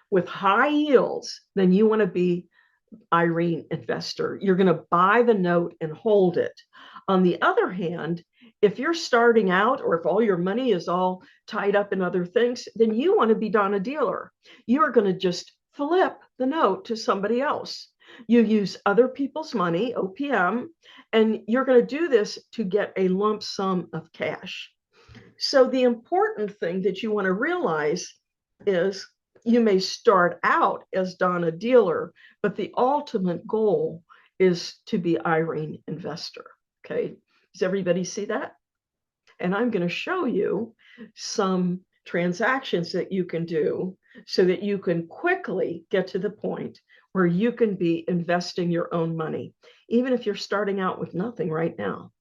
with high yields, then you want to be Irene investor. You're going to buy the note and hold it. On the other hand, if you're starting out or if all your money is all tied up in other things, then you want to be Donna dealer. You're going to just flip the note to somebody else. You use other people's money, OPM, and you're going to do this to get a lump sum of cash. So the important thing that you want to realize is you may start out as Donna dealer, but the ultimate goal is to be Irene investor. Okay. Does everybody see that? And I'm going to show you some transactions that you can do so that you can quickly get to the point where you can be investing your own money, even if you're starting out with nothing right now.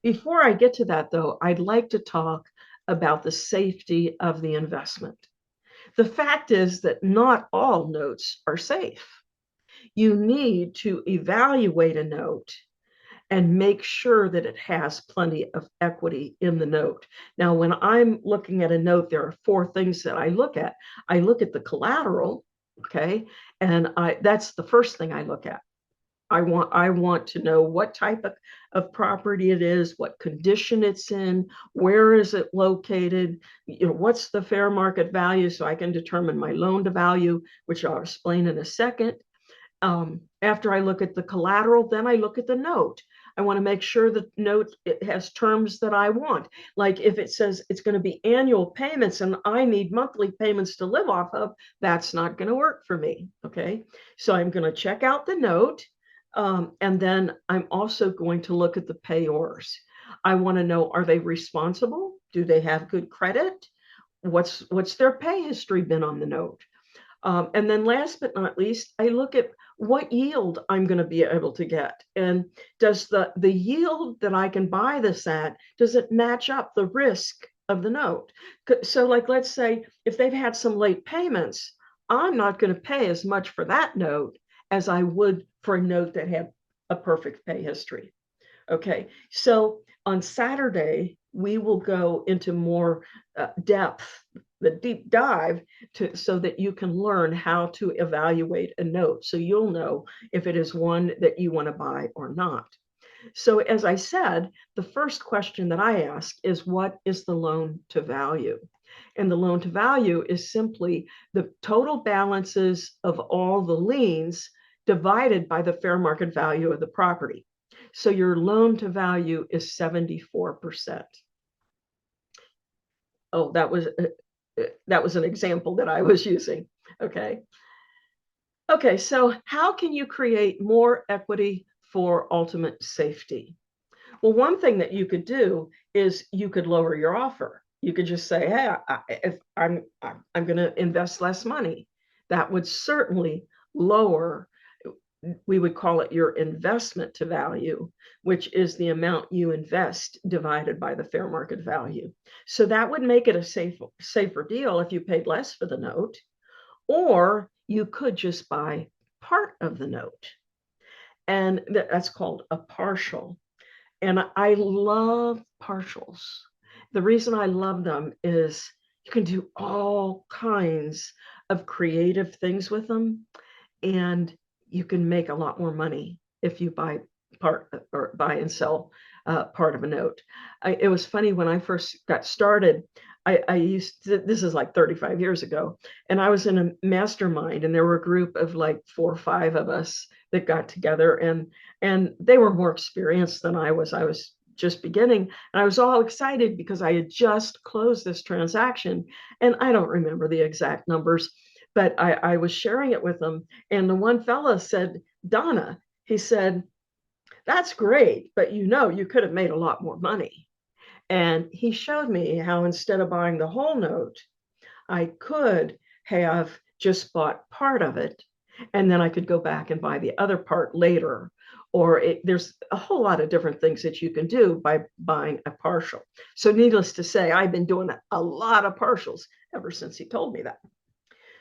Before I get to that, though, I'd like to talk about the safety of the investment. The fact is that not all notes are safe. You need to evaluate a note and make sure that it has plenty of equity in the note. Now, when I'm looking at a note, there are 4 things that I look at. I look at the collateral, okay? And that's the first thing I look at. I want to know what type of property it is, what condition it's in, where is it located, what's the fair market value so I can determine my loan to value, which I'll explain in a second. After I look at the collateral, then I look at the note. I want to make sure the note it has terms that I want. Like if it says it's going to be annual payments and I need monthly payments to live off of, that's not going to work for me. Okay. So I'm going to check out the note. And then I'm also going to look at the payors. I want to know, are they responsible? Do they have good credit? What's their pay history been on the note? And then last but not least, I look at what yield I'm going to be able to get. And does the yield that I can buy this at, does it match up the risk of the note? So like, let's say if they've had some late payments, I'm not going to pay as much for that note as I would for a note that had a perfect pay history. Okay, so on Saturday, we will go into more depth, the deep dive, so that you can learn how to evaluate a note. So you'll know if it is one that you want to buy or not. So as I said, the first question that I ask is, what is the loan to value? And the loan to value is simply the total balances of all the liens divided by the fair market value of the property. So your loan to value is 74%. Oh, that was an example that I was using. Okay. Okay, so how can you create more equity for ultimate safety? Well, one thing that you could do is you could lower your offer. You could just say, hey, if I'm going to invest less money. That would certainly lower, we would call it your investment to value, which is the amount you invest divided by the fair market value. So that would make it a safer deal if you paid less for the note, or you could just buy part of the note. And that's called a partial. And I love partials. The reason I love them is you can do all kinds of creative things with them, and you can make a lot more money if you buy and sell part of a note. It was funny when I first got started. I used to, this is like 35 years ago, and I was in a mastermind, and there were a group of like 4 or 5 of us that got together, and they were more experienced than I was. I was just beginning, and I was all excited because I had just closed this transaction, and I don't remember the exact numbers, but I was sharing it with them, and the one fella said, Donna, he said, that's great, but you could have made a lot more money. And he showed me how instead of buying the whole note, I could have just bought part of it, and then I could go back and buy the other part later. Or there's a whole lot of different things that you can do by buying a partial. So needless to say, I've been doing a lot of partials ever since he told me that.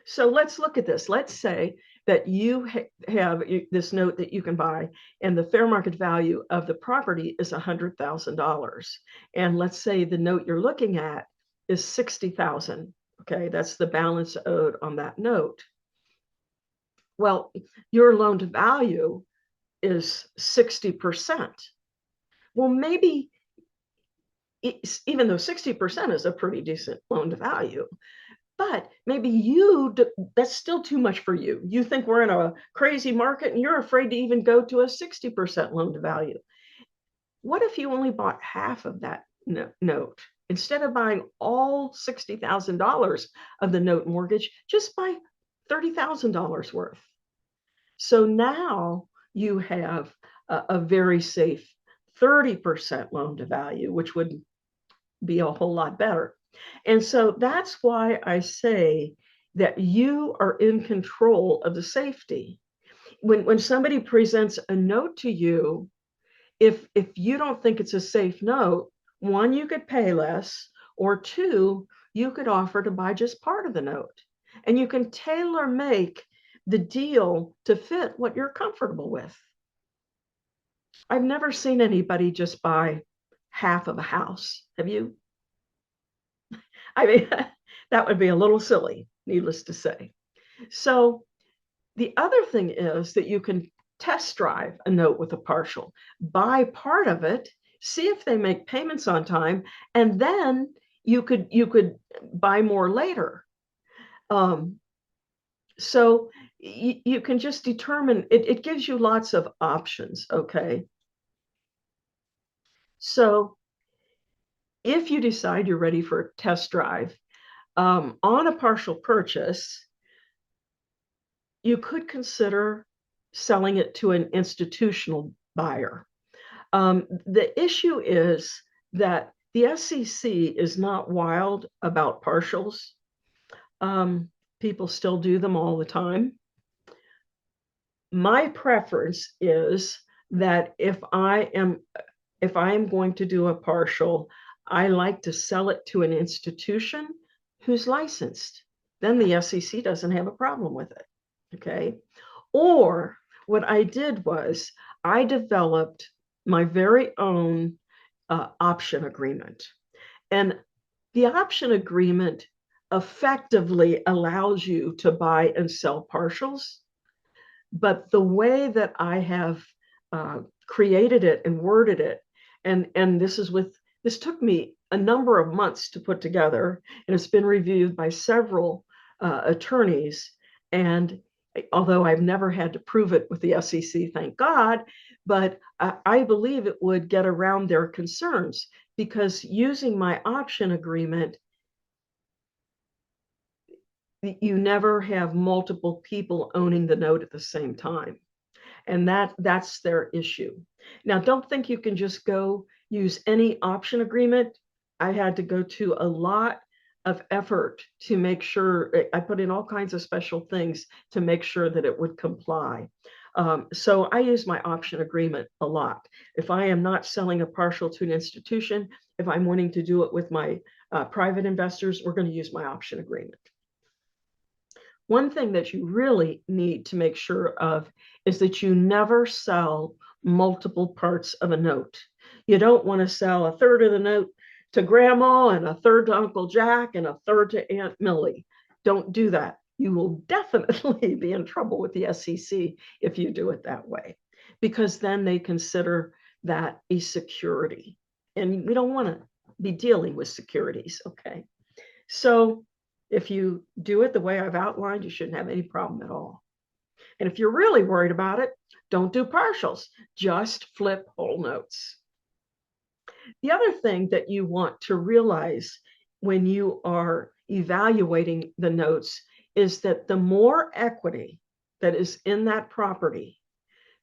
So let's look at this. Let's say that you have this note that you can buy, and the fair market value of the property is $100,000. And let's say the note you're looking at is $60,000. Okay, that's the balance owed on that note. Well, your loan to value is 60%. Well, maybe even though 60% is a pretty decent loan to value, but maybe that's still too much for you. You think we're in a crazy market and you're afraid to even go to a 60% loan to value. What if you only bought half of that note? Instead of buying all $60,000 of the note mortgage, just buy $30,000 worth. So now you have a very safe 30% loan to value, which would be a whole lot better. And so that's why I say that you are in control of the safety. When somebody presents a note to you, if you don't think it's a safe note, one, you could pay less, or two, you could offer to buy just part of the note. And you can tailor make the deal to fit what you're comfortable with. I've never seen anybody just buy half of a house. Have you? I mean, that would be a little silly, needless to say. So the other thing is that you can test drive a note with a partial, buy part of it, see if they make payments on time, and then you could buy more later. So you can just determine, it gives you lots of options, okay? So if you decide you're ready for a test drive, on a partial purchase, you could consider selling it to an institutional buyer. The issue is that the SEC is not wild about partials. People still do them all the time. My preference is that if I am going to do a partial, I like to sell it to an institution who's licensed. Then the SEC doesn't have a problem with it. Okay. Or what I did was I developed my very own option agreement. And the option agreement effectively allows you to buy and sell partials. But the way that I have created it and worded it, and this took me a number of months to put together, and it's been reviewed by several attorneys. And although I've never had to prove it with the SEC, thank God, but I believe it would get around their concerns, because using my option agreement, you never have multiple people owning the note at the same time. And that's their issue. Now, don't think you can just go use any option agreement. I had to go to a lot of effort to make sure. I put in all kinds of special things to make sure that it would comply. So I use my option agreement a lot. If I am not selling a partial to an institution, if I'm wanting to do it with my private investors, we're going to use my option agreement. One thing that you really need to make sure of is that you never sell multiple parts of a note. You don't want to sell a third of the note to grandma and a third to Uncle Jack and a third to Aunt Millie. Don't do that. You will definitely be in trouble with the SEC if you do it that way, because then they consider that a security. And we don't want to be dealing with securities, okay? So if you do it the way I've outlined, you shouldn't have any problem at all. And if you're really worried about it, don't do partials, just flip whole notes. The other thing that you want to realize when you are evaluating the notes is that the more equity that is in that property,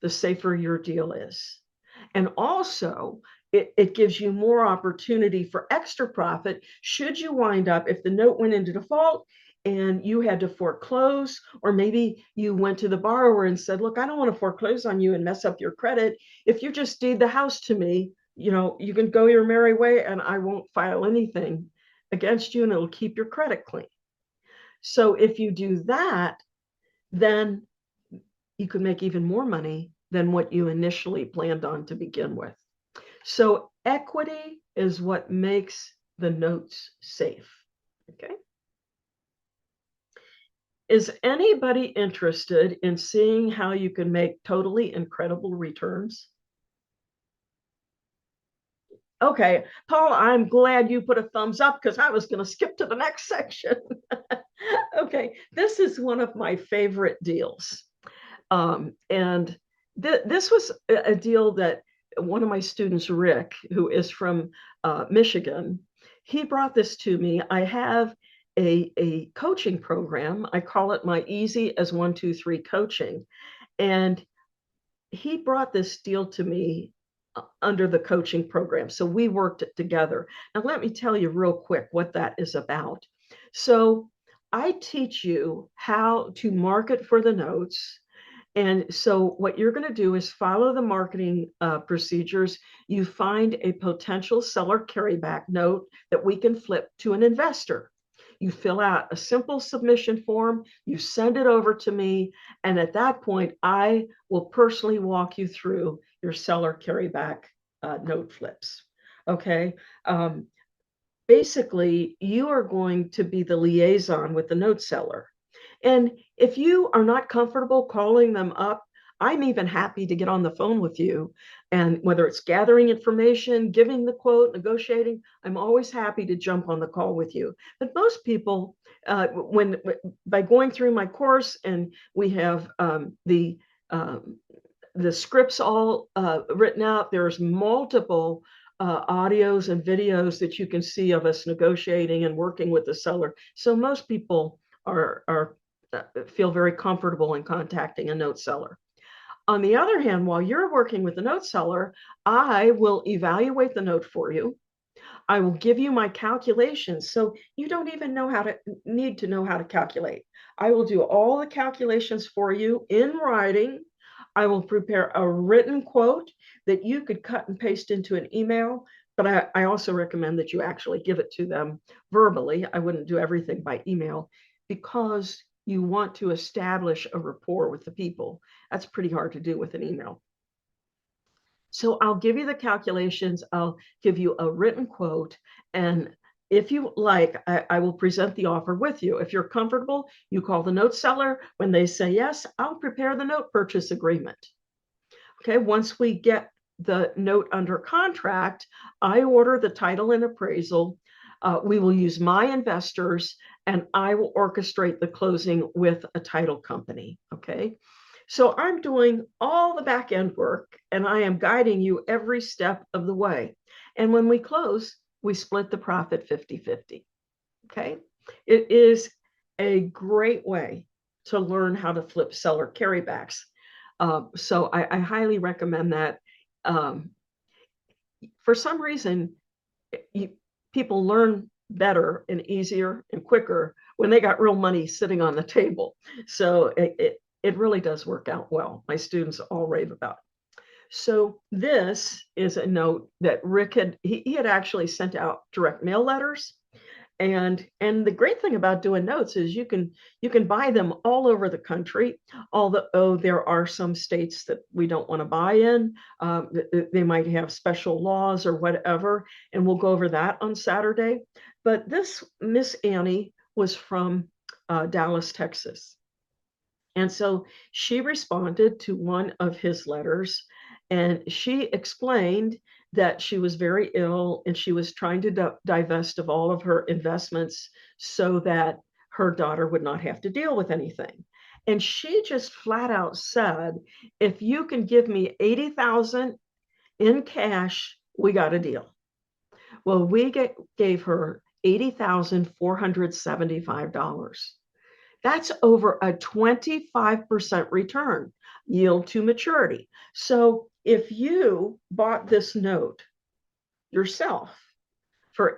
the safer your deal is. And also, it gives you more opportunity for extra profit should you wind up, if the note went into default and you had to foreclose, or maybe you went to the borrower and said, look, I don't want to foreclose on you and mess up your credit. If you just deed the house to me, you can go your merry way and I won't file anything against you and it'll keep your credit clean. So if you do that, then you could make even more money than what you initially planned on to begin with. So equity is what makes the notes safe, okay? Is anybody interested in seeing how you can make totally incredible returns? Okay, Paul, I'm glad you put a thumbs up because I was going to skip to the next section. Okay, this is one of my favorite deals. And this was a deal that one of my students, Rick, who is from Michigan, he brought this to me. I have a coaching program. I call it my Easy as 1, 2, 3 coaching. And he brought this deal to me under the coaching program. So we worked it together. Now, let me tell you real quick what that is about. So I teach you how to market for the notes. And so what you're going to do is follow the marketing procedures. You find a potential seller carryback note that we can flip to an investor. You fill out a simple submission form, you send it over to me, and at that point, I will personally walk you through your seller carryback note flips. Okay. Basically, you are going to be the liaison with the note seller. And if you are not comfortable calling them up, I'm even happy to get on the phone with you. And whether it's gathering information, giving the quote, negotiating, I'm always happy to jump on the call with you. But most people, by going through my course, and we have the scripts all written out, there's multiple audios and videos that you can see of us negotiating and working with the seller. So most people feel very comfortable in contacting a note seller. On the other hand, while you're working with the note seller, I will evaluate the note for you. I will give you my calculations. So you don't even need to know how to calculate. I will do all the calculations for you in writing. I will prepare a written quote that you could cut and paste into an email, but I also recommend that you actually give it to them verbally. I wouldn't do everything by email because you want to establish a rapport with the people. That's pretty hard to do with an email. So I'll give you the calculations, I'll give you a written quote, and if you like, I will present the offer with you. If you're comfortable, you call the note seller. When they say yes, I'll prepare the note purchase agreement. Okay, once we get the note under contract, I order the title and appraisal. We will use my investors, and I will orchestrate the closing with a title company. Okay. So I'm doing all the back end work and I am guiding you every step of the way. And when we close, we split the profit 50-50. Okay. It is a great way to learn how to flip seller carrybacks. So I highly recommend that. For some reason, people learn better and easier and quicker when they got real money sitting on the table. So it really does work out well. My students all rave about it. So this is a note that Rick he had actually sent out direct mail letters. And the great thing about doing notes is you can buy them all over the country. Although there are some states that we don't want to buy in, they might have special laws or whatever, and we'll go over that on Saturday. But this Miss Annie was from Dallas, Texas. And so she responded to one of his letters, and she explained that she was very ill and she was trying to divest of all of her investments so that her daughter would not have to deal with anything. And she just flat out said, if you can give me 80,000 in cash, we got a deal. Well, we gave her $80,475. That's over a 25% return, yield to maturity. So if you bought this note yourself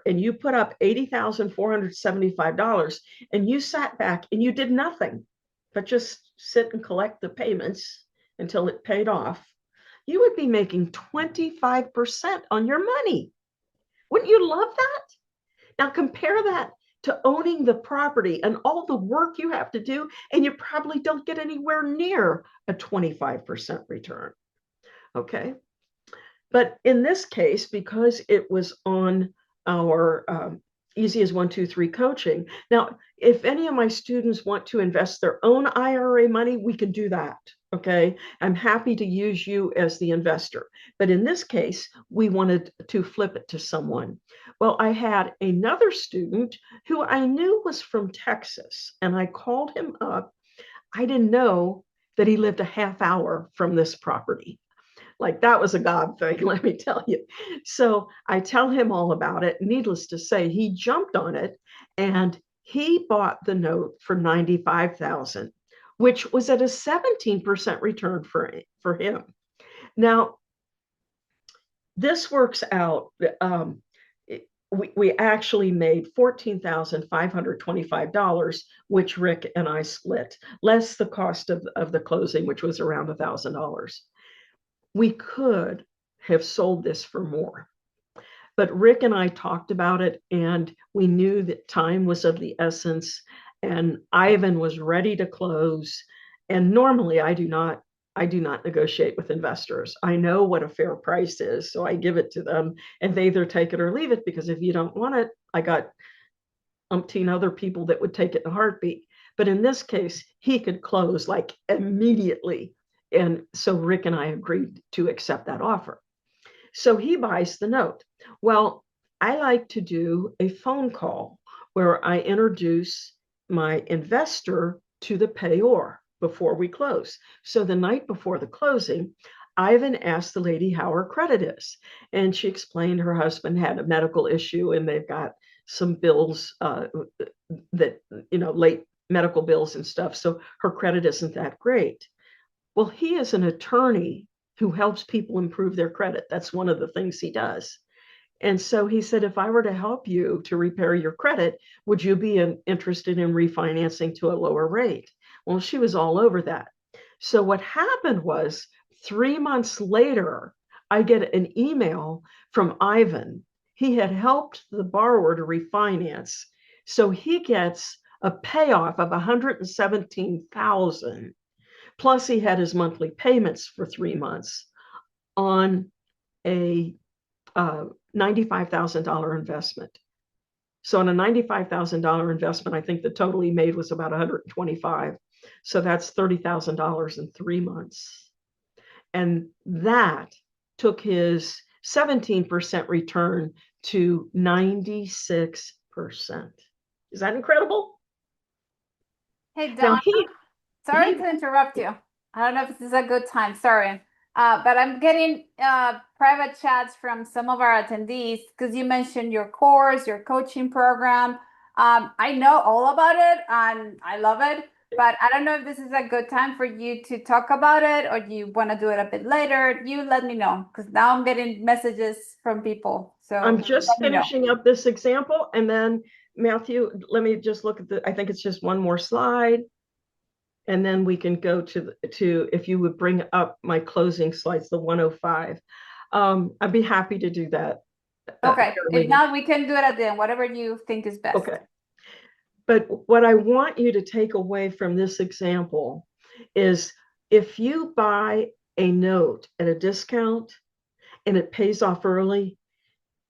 and you put up $80,475 and you sat back and you did nothing but just sit and collect the payments until it paid off, you would be making 25% on your money. Wouldn't you love that? Now compare that to owning the property and all the work you have to do, and you probably don't get anywhere near a 25% return. Okay. But in this case, because it was on our Easy as 1, 2, 3 coaching. Now, if any of my students want to invest their own IRA money, we can do that. Okay. I'm happy to use you as the investor. But in this case, we wanted to flip it to someone. Well, I had another student who I knew was from Texas, and I called him up. I didn't know that he lived a half hour from this property. Like that was a God thing, let me tell you. So I tell him all about it. Needless to say, he jumped on it and he bought the note for $95,000, which was at a 17% return for him. Now, this works out. We actually made $14,525, which Rick and I split, less the cost of the closing, which was around $1,000. We could have sold this for more. But Rick and I talked about it, and we knew that time was of the essence, and Ivan was ready to close. And normally I do not negotiate with investors. I know what a fair price is, so I give it to them, and they either take it or leave it, because if you don't want it, I got umpteen other people that would take it in a heartbeat. But in this case, he could close like immediately. And so Rick and I agreed to accept that offer. So he buys the note. Well, I like to do a phone call where I introduce my investor to the payor before we close. So the night before the closing, Ivan asked the lady how her credit is. And she explained her husband had a medical issue and they've got some bills that, late medical bills and stuff. So her credit isn't that great. Well, he is an attorney who helps people improve their credit. That's one of the things he does. And so he said, if I were to help you to repair your credit, would you be interested in refinancing to a lower rate? Well, she was all over that. So what happened was 3 months later, I get an email from Ivan. He had helped the borrower to refinance. So he gets a payoff of $117,000. Plus, he had his monthly payments for 3 months on a $95,000 investment. So on a $95,000 investment, I think the total he made was about $125,000. So that's $30,000 in 3 months. And that took his 17% return to 96%. Is that incredible? Hey, Donna. Sorry to interrupt you. I don't know if this is a good time. Sorry. But I'm getting private chats from some of our attendees because you mentioned your course, your coaching program. I know all about it and I love it, but I don't know if this is a good time for you to talk about it or you want to do it a bit later. You let me know because now I'm getting messages from people. So I'm just finishing up this example, and then Matthew, let me just look at I think it's just one more slide. And then we can go to if you would bring up my closing slides, the 105. I'd be happy to do that. Okay, if Carolina. not, we can do it at the end, whatever you think is best. Okay. But what I want you to take away from this example is if you buy a note at a discount and it pays off early,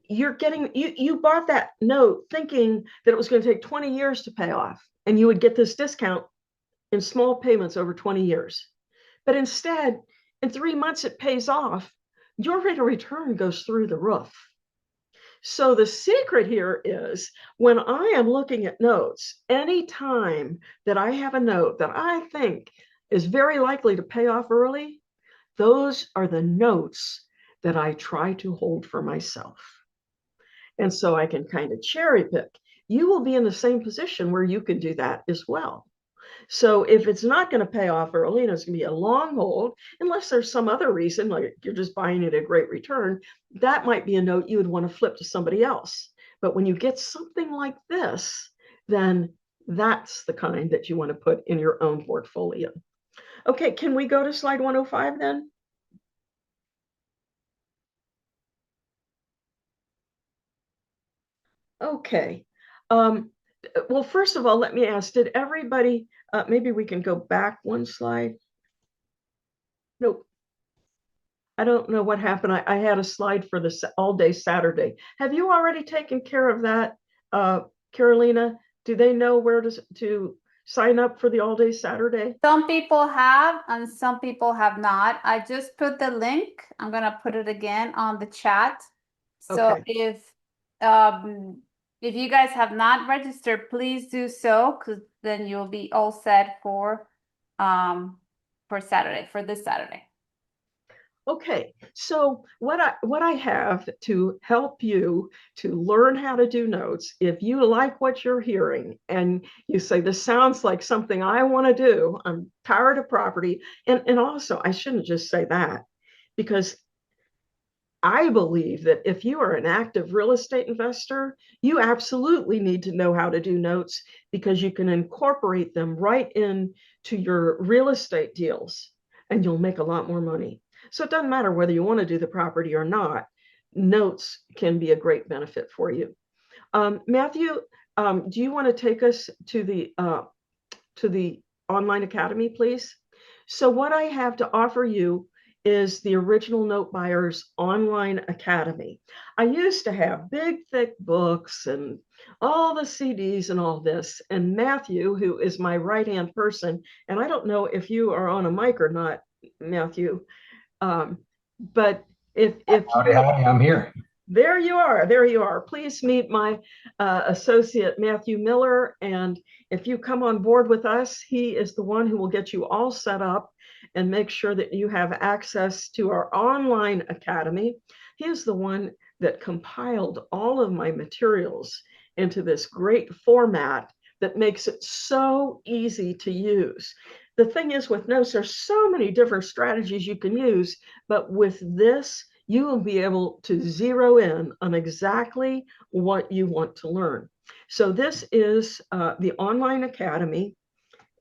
you're getting, you bought that note thinking that it was going to take 20 years to pay off and you would get this discount in small payments over 20 years. But instead, in 3 months, it pays off. Your rate of return goes through the roof. So the secret here is when I am looking at notes, anytime that I have a note that I think is very likely to pay off early, those are the notes that I try to hold for myself. And so I can kind of cherry pick. You will be in the same position where you can do that as well. So if it's not going to pay off early and it's going to be a long hold, unless there's some other reason, like you're just buying it at a great return, that might be a note you would want to flip to somebody else. But when you get something like this, then that's the kind that you want to put in your own portfolio. Okay, can we go to slide 105 then? Okay. Well, first of all, let me ask, did everybody, maybe we can go back one slide. Nope. I don't know what happened. I had a slide for the all day Saturday. Have you already taken care of that, Carolina? Do they know where to sign up for the all day Saturday? Some people have and some people have not. I just put the link. I'm gonna put it again on the chat. So Okay. if you guys have not registered, please do so, because then you'll be all set for Saturday, for this Saturday. Okay, so what I have to help you to learn how to do notes, if you like what you're hearing and you say, this sounds like something I want to do, I'm tired of property. And also, I shouldn't just say that, because I believe that if you are an active real estate investor, you absolutely need to know how to do notes, because you can incorporate them right into your real estate deals and you'll make a lot more money. So it doesn't matter whether you want to do the property or not, notes can be a great benefit for you. Matthew, do you want to take us to the online academy, please? So what I have to offer you is the Original Note Buyers Online Academy. I used to have big, thick books and all the CDs and all this. And Matthew, who is my right-hand person, and I don't know if you are on a mic or not, Matthew, but if Howdy, howdy, I'm here. there you are. There you are. Please meet my associate, Matthew Miller. And if you come on board with us, he is the one who will get you all set up and make sure that you have access to our online academy. He is the one that compiled all of my materials into this great format that makes it so easy to use. The thing is, with notes, there's so many different strategies you can use, but with this, you will be able to zero in on exactly what you want to learn. So this is the online academy.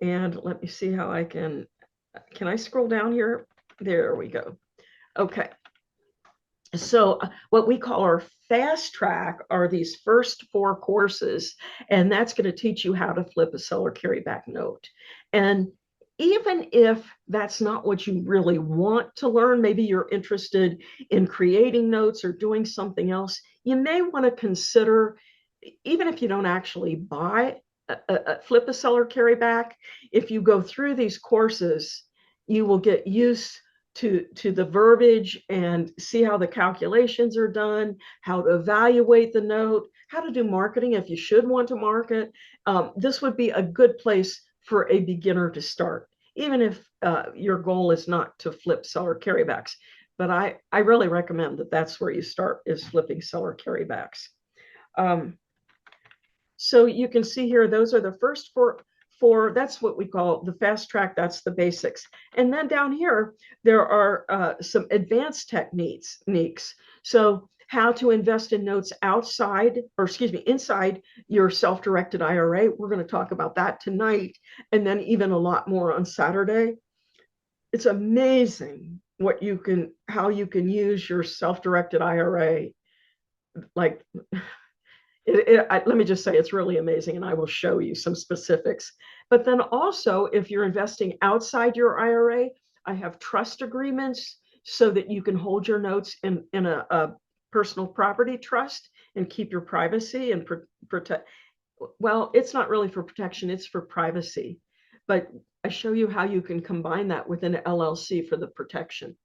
And let me see how I can I scroll down here? There we go. Okay. So what we call our fast track are these first 4 courses, and that's going to teach you how to flip a seller carryback note. And even if that's not what you really want to learn, maybe you're interested in creating notes or doing something else, you may want to consider, even if you don't actually buy flip a seller carryback, if you go through these courses, you will get used to the verbiage and see how the calculations are done, how to evaluate the note, how to do marketing if you should want to market. This would be a good place for a beginner to start, even if your goal is not to flip seller carrybacks. But I really recommend that that's where you start, is flipping seller carrybacks. So you can see here, those are the first four, that's what we call the fast track, that's the basics. And then down here, there are some advanced techniques. So how to invest in notes outside, or excuse me, inside your self-directed IRA. We're going to talk about that tonight, and then even a lot more on Saturday. It's amazing how you can use your self-directed IRA like, let me just say, it's really amazing, and I will show you some specifics. But then also, if you're investing outside your IRA, I have trust agreements so that you can hold your notes in a personal property trust and keep your privacy and protect. Well, it's not really for protection, it's for privacy. But I show you how you can combine that with an LLC for the protection.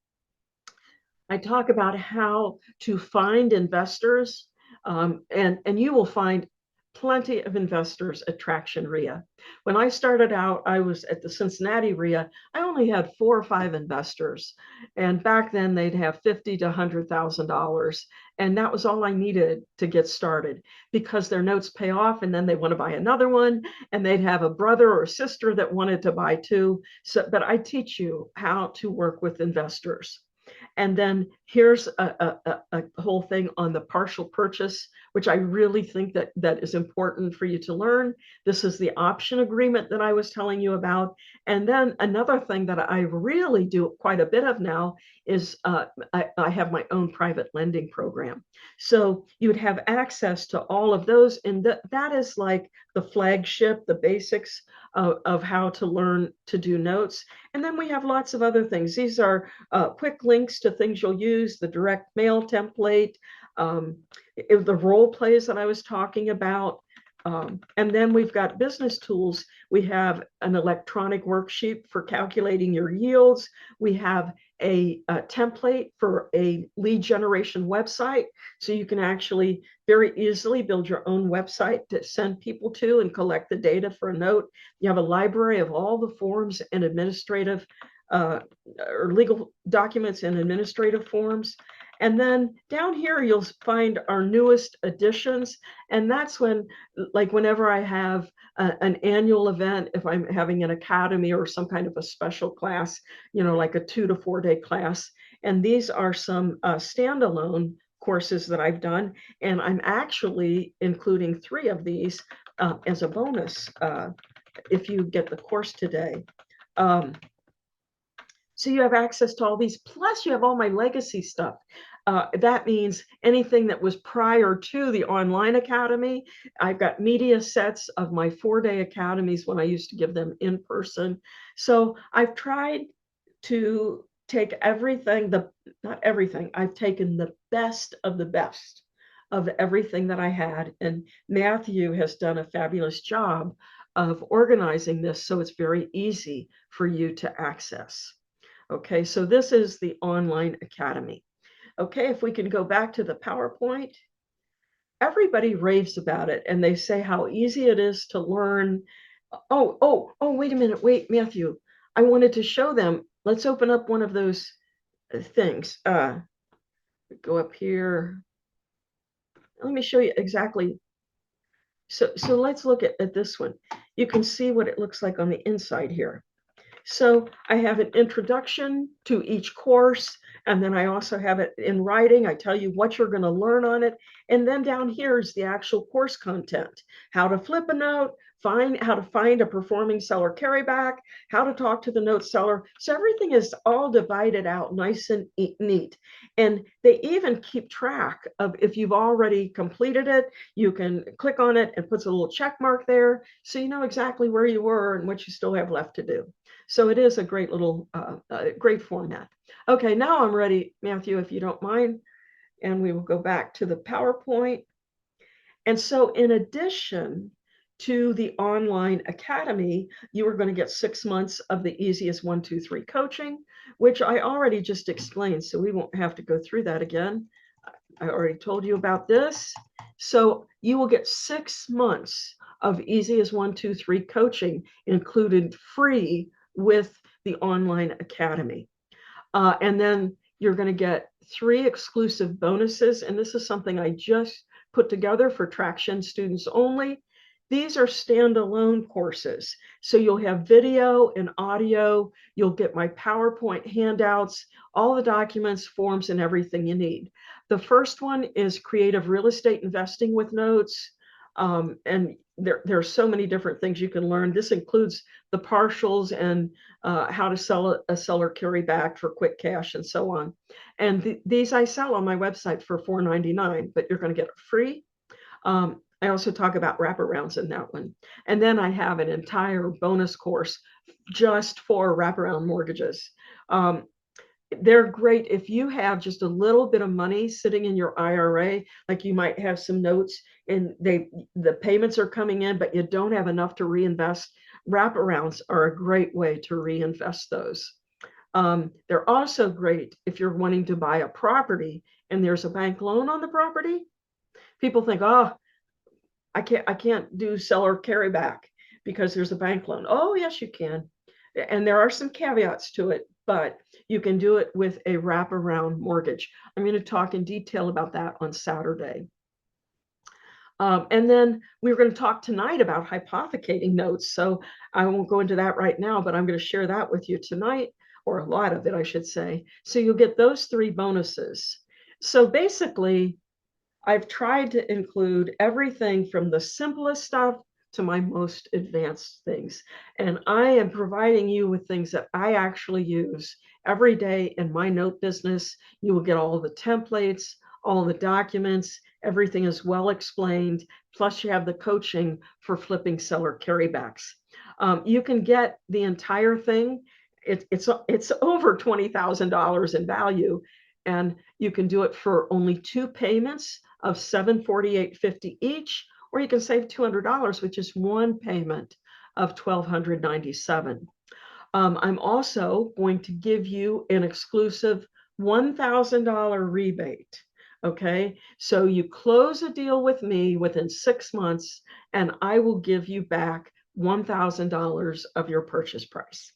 I talk about how to find investors, and you will find plenty of investors at Traction REIA. When I started out, I was at the Cincinnati REIA. I only had 4 or 5 investors, and back then they'd have $50,000 to $100,000, and that was all I needed to get started, because their notes pay off, and then they want to buy another one, and they'd have a brother or sister that wanted to buy too. So, but I teach you how to work with investors. And then here's a whole thing on the partial purchase, which I really think that is important for you to learn. This is the option agreement that I was telling you about. And then another thing that I really do quite a bit of now is I have my own private lending program. So you would have access to all of those. And that is like the flagship, the basics of how to learn to do notes. And then we have lots of other things. These are quick links to things you'll use, the direct mail template, the role plays that I was talking about. And then we've got business tools. We have an electronic worksheet for calculating your yields. We have a template for a lead generation website. So you can actually very easily build your own website to send people to and collect the data for a note. You have a library of all the forms and administrative or legal documents and administrative forms. And then down here, you'll find our newest additions. And that's when, like whenever I have an annual event, if I'm having an academy or some kind of a special class, like a 2 to 4 day class. And these are some standalone courses that I've done. And I'm actually including 3 of these as a bonus if you get the course today. So you have access to all these, plus you have all my legacy stuff. That means anything that was prior to the online academy. I've got media sets of my 4-day academies when I used to give them in person. So I've tried to take everything, not everything, I've taken the best of everything that I had. And Matthew has done a fabulous job of organizing this so it's very easy for you to access. Okay, so this is the online academy. Okay, if we can go back to the PowerPoint, everybody raves about it and they say how easy it is to learn. Oh, wait a minute. Wait, Matthew, I wanted to show them. Let's open up one of those things. Go up here. Let me show you exactly. So let's look at this one. You can see what it looks like on the inside here. So I have an introduction to each course, and then I also have it in writing. I tell you what you're going to learn on it. And then down here is the actual course content, how to flip a note, how to find a performing seller carryback, how to talk to the note seller. So everything is all divided out nice and neat. And they even keep track of if you've already completed it, you can click on it and puts a little check mark there. So you know exactly where you were and what you still have left to do. So it is a great little, great format. Okay, now I'm ready, Matthew, if you don't mind. And we will go back to the PowerPoint. And so in addition to the online academy, you are going to get 6 months of the easiest 1, 2, 3 coaching, which I already just explained. So we won't have to go through that again. I already told you about this. So you will get 6 months of easy as 1, 2, 3 coaching included free with the online academy. And then you're going to get 3 exclusive bonuses. And this is something I just put together for Traction students only. These are standalone courses. So you'll have video and audio. You'll get my PowerPoint handouts, all the documents, forms, and everything you need. The first one is creative real estate investing with notes. And there are so many different things you can learn. This includes the partials and how to sell a seller carryback for quick cash and so on. And these I sell on my website for $4.99, but you're going to get it free. I also talk about wraparounds in that one. And then I have an entire bonus course just for wraparound mortgages. They're great if you have just a little bit of money sitting in your IRA, like you might have some notes and the payments are coming in, but you don't have enough to reinvest. Wraparounds are a great way to reinvest those. They're also great if you're wanting to buy a property and there's a bank loan on the property. People think, oh, I can't do seller carryback because there's a bank loan. Oh, yes, you can. And there are some caveats to it, but you can do it with a wraparound mortgage. I'm going to talk in detail about that on Saturday. And then we're going to talk tonight about hypothecating notes. So I won't go into that right now, but I'm going to share that with you tonight, or a lot of it, I should say. So you'll get those 3 bonuses. So basically, I've tried to include everything from the simplest stuff to my most advanced things. And I am providing you with things that I actually use every day in my note business. You will get all the templates, all the documents, everything is well explained. Plus you have the coaching for flipping seller carrybacks. You can get the entire thing. It's over $20,000 in value. And you can do it for only 2 payments of $748.50 each, or you can save $200, which is 1 payment of $1,297. I'm also going to give you an exclusive $1,000 rebate. Okay, so you close a deal with me within 6 months, and I will give you back $1,000 of your purchase price.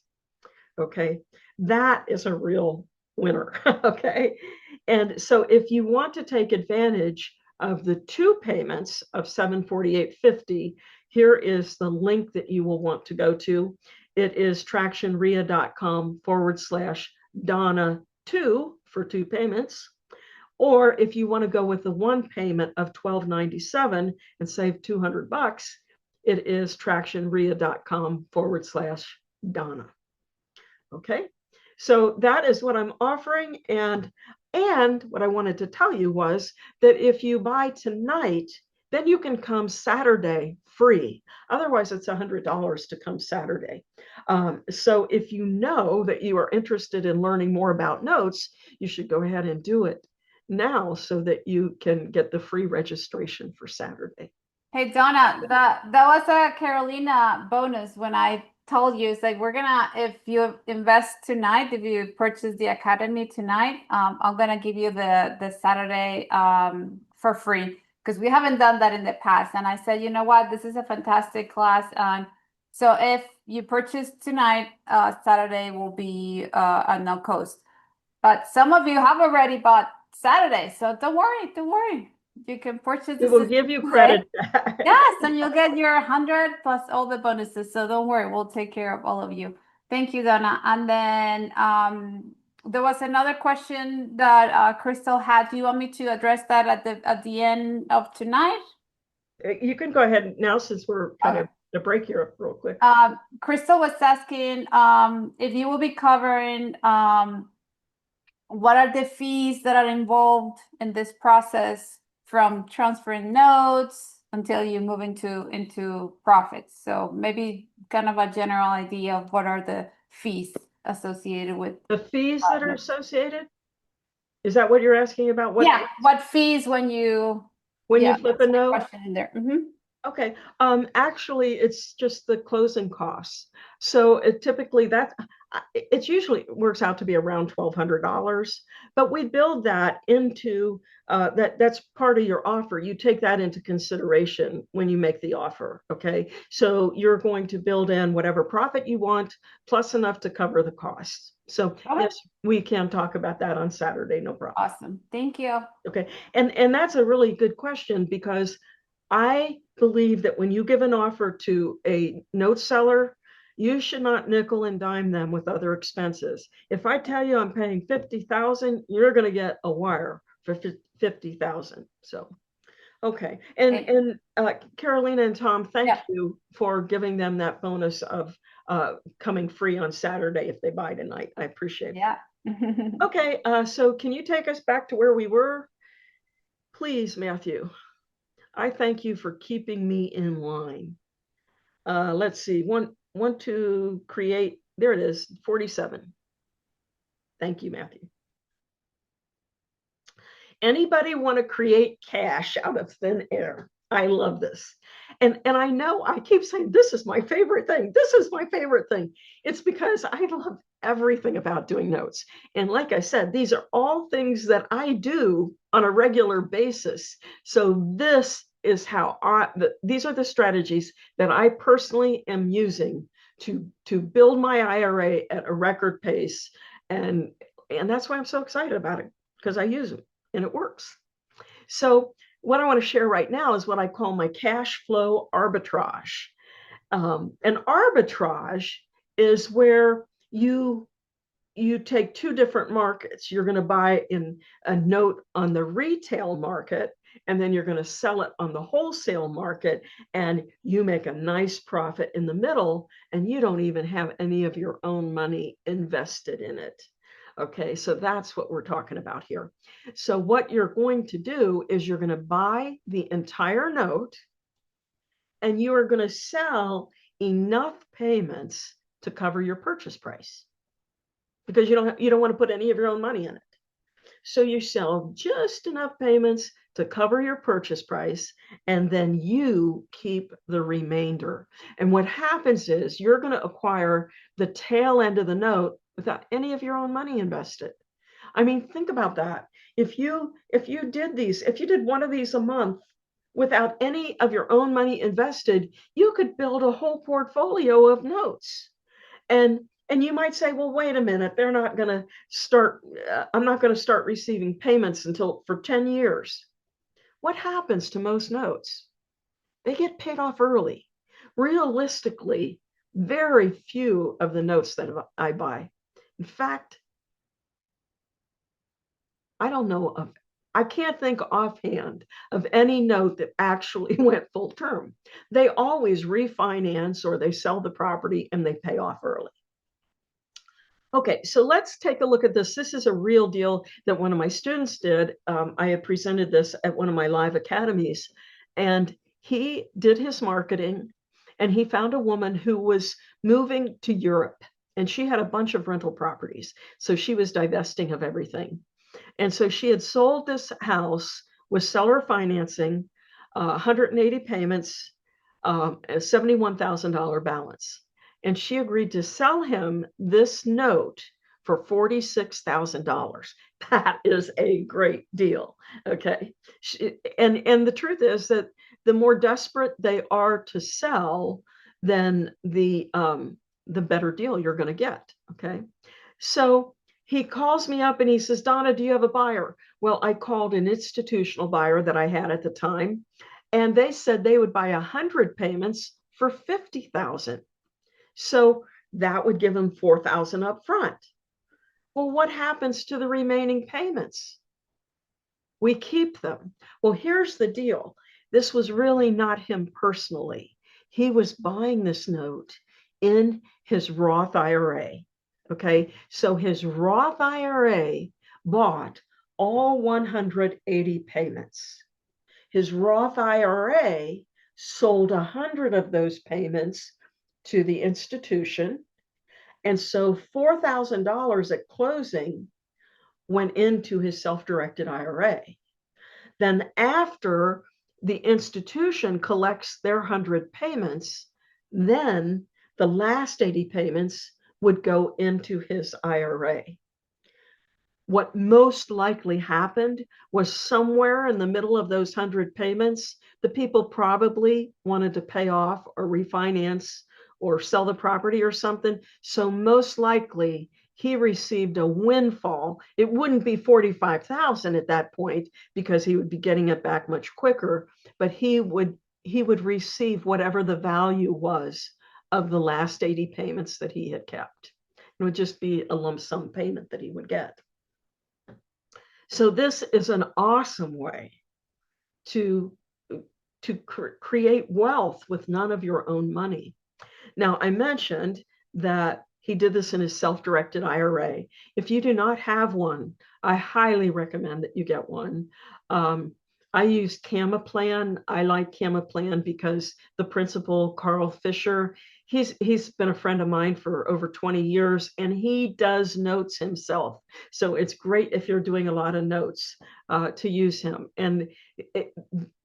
Okay, that is a real winner. Okay, and so if you want to take advantage of the 2 payments of $748.50, here is the link that you will want to go to. It is tractionrea.com/Donna2 for 2 payments. Or if you want to go with the 1 payment of $1,297 and save $200, it is tractionrea.com/Donna. Okay, so that is what I'm offering. And what I wanted to tell you was that if you buy tonight, then you can come Saturday free. Otherwise, it's $100 to come Saturday. So if you know that you are interested in learning more about notes, you should go ahead and do it now so that you can get the free registration for Saturday. Hey, Donna, that was a Carolina bonus when I told you. It's like, we're gonna, if you invest tonight, if you purchase the academy tonight, I'm gonna give you the Saturday for free, because we haven't done that in the past. And I said, you know what, this is a fantastic class. So if you purchase tonight, Saturday will be at no cost. But some of you have already bought Saturday, so don't worry. You can purchase. We will give you credit back. Yes, and you'll get your 100 plus all the bonuses. So don't worry, we'll take care of all of you. Thank you, Donna. And then there was another question that Crystal had. Do you want me to address that at the end of tonight? You can go ahead now, since we're kind of to break here real quick. Crystal was asking if you will be covering what are the fees that are involved in this process from transferring notes until you move into profits. So maybe kind of a general idea of what are the fees associated with the fees that are associated. Is that what you're asking about? What fees when you flip a note? Question in there. Mm-hmm. Okay. Actually, it's just the closing costs. So it typically it usually works out to be around $1,200, but we build that into that's part of your offer. You take that into consideration when you make the offer. Okay. So you're going to build in whatever profit you want, plus enough to cover the costs. So yes, we can talk about that on Saturday. No problem. Awesome. Thank you. Okay. And that's a really good question, because I believe that when you give an offer to a note seller, you should not nickel and dime them with other expenses. If I tell you I'm paying $50,000, you're going to get a wire for $50,000. So Okay. Okay. And Carolina and Tom, thank Yeah. you for giving them that bonus of coming free on Saturday if they buy tonight. I appreciate it. Yeah. Okay, so can you take us back to where we were? Please, Matthew. I thank you for keeping me in line. Let's see, want to create, there it is, 47. Thank you, Matthew. Anybody want to create cash out of thin air? I love this. And I know I keep saying, this is my favorite thing. This is my favorite thing. It's because I love everything about doing notes. And like I said, these are all things that I do on a regular basis. So this is how these are the strategies that I personally am using to build my IRA at a record pace. And that's why I'm so excited about it, because I use them and it works. So what I want to share right now is what I call my cash flow arbitrage. An arbitrage is where you take two different markets. You're going to buy in a note on the retail market, and then you're going to sell it on the wholesale market, and you make a nice profit in the middle, and you don't even have any of your own money invested in it. Okay, so that's what we're talking about here. So what you're going to do is you're going to buy the entire note, and you are going to sell enough payments to cover your purchase price, because you don't want to put any of your own money in it. So you sell just enough payments to cover your purchase price, and then you keep the remainder. And what happens is you're going to acquire the tail end of the note without any of your own money invested. I mean, think about that. If you did one of these a month without any of your own money invested, you could build a whole portfolio of notes. And you might say, well, wait a minute, they're not going to start, I'm not going to start receiving payments until for 10 years. What happens to most notes? They get paid off early. Realistically, very few of the notes that I buy. In fact, I can't think offhand of any note that actually went full term. They always refinance or they sell the property and they pay off early. Okay, so let's take a look at this. This is a real deal that one of my students did. I had presented this at one of my live academies, and he did his marketing, and he found a woman who was moving to Europe, and she had a bunch of rental properties. So she was divesting of everything. And so she had sold this house with seller financing, 180 payments, a $71,000 balance. And she agreed to sell him this note for $46,000. That is a great deal. Okay. And the truth is that the more desperate they are to sell, then the better deal you're going to get. Okay. So he calls me up and he says, Donna, do you have a buyer? Well, I called an institutional buyer that I had at the time, and they said they would buy 100 payments for $50,000. So that would give him $4,000 up front. Well, what happens to the remaining payments? We keep them. Well, here's the deal. This was really not him personally. He was buying this note in his Roth IRA. Okay, so his Roth IRA bought all 180 payments. His Roth IRA sold 100 of those payments to the institution. And so $4,000 at closing went into his self-directed IRA. Then after the institution collects their 100 payments, then the last 80 payments would go into his IRA. What most likely happened was somewhere in the middle of those 100 payments, the people probably wanted to pay off or refinance or sell the property or something. So most likely he received a windfall. It wouldn't be 45,000 at that point because he would be getting it back much quicker, but he would receive whatever the value was of the last 80 payments that he had kept. It would just be a lump sum payment that he would get. So this is an awesome way to to create wealth with none of your own money. Now, I mentioned that he did this in his self-directed IRA. If you do not have one, I highly recommend that you get one. I use Camaplan. I like Camaplan because the principal, Carl Fisher, he's been a friend of mine for over 20 years, and he does notes himself. So it's great if you're doing a lot of notes to use him. And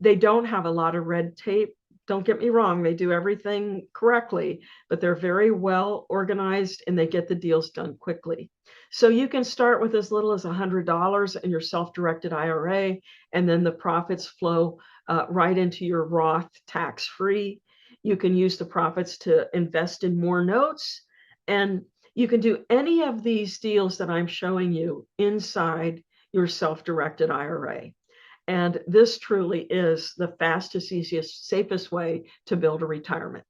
they don't have a lot of red tape. Don't get me wrong, they do everything correctly, but they're very well organized and they get the deals done quickly. So you can start with as little as $100 in your self-directed IRA, and then the profits flow right into your Roth tax-free. You can use the profits to invest in more notes, and you can do any of these deals that I'm showing you inside your self-directed IRA. And this truly is the fastest, easiest, safest way to build a retirement.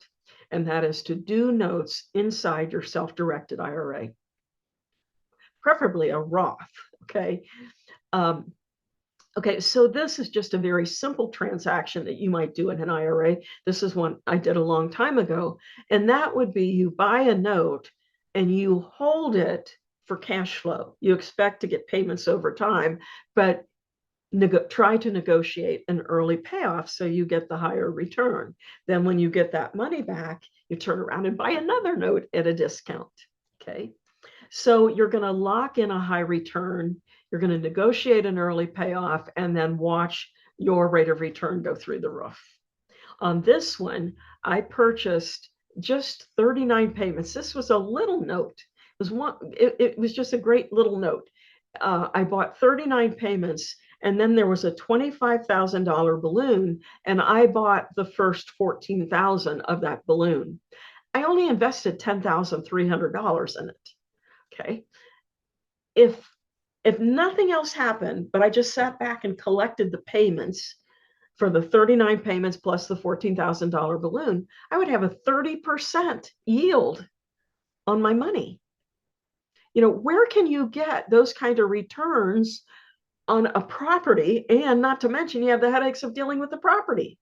And that is to do notes inside your self-directed IRA, preferably a Roth. Okay. Okay, so this is just a very simple transaction that you might do in an IRA. This is one I did a long time ago. And that would be you buy a note and you hold it for cash flow. You expect to get payments over time, but try to negotiate an early payoff so you get the higher return. Then when you get that money back, you turn around and buy another note at a discount. Okay. So you're going to lock in a high return. You're going to negotiate an early payoff and then watch your rate of return go through the roof. On this one, I purchased just 39 payments. This was a little note. It was just a great little note. I bought 39 payments, and then there was a $25,000 balloon, and I bought the first 14,000 of that balloon. I only invested $10,300 in it. Okay. If nothing else happened, but I just sat back and collected the payments for the 39 payments plus the $14,000 balloon, I would have a 30% yield on my money. You know, where can you get those kind of returns on a property? And not to mention, you have the headaches of dealing with the property.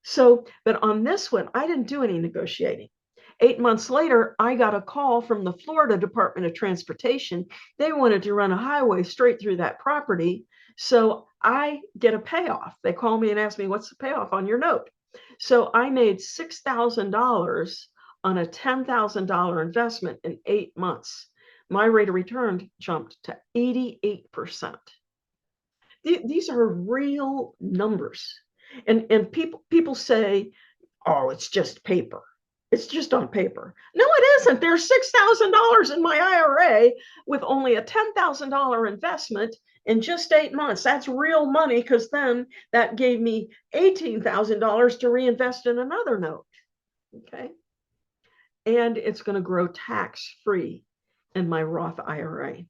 So, but on this one, I didn't do any negotiating. 8 months later, I got a call from the Florida Department of Transportation. They wanted to run a highway straight through that property. So I get a payoff. They call me and ask me, what's the payoff on your note? So I made $6,000 on a $10,000 investment in 8 months. My rate of return jumped to 88%. These are real numbers. And people say, oh, it's just paper. It's just on paper. No, it isn't. There's $6,000 in my IRA with only a $10,000 investment in just 8 months. That's real money, because then that gave me $18,000 to reinvest in another note. Okay. And it's going to grow tax-free in my Roth IRA.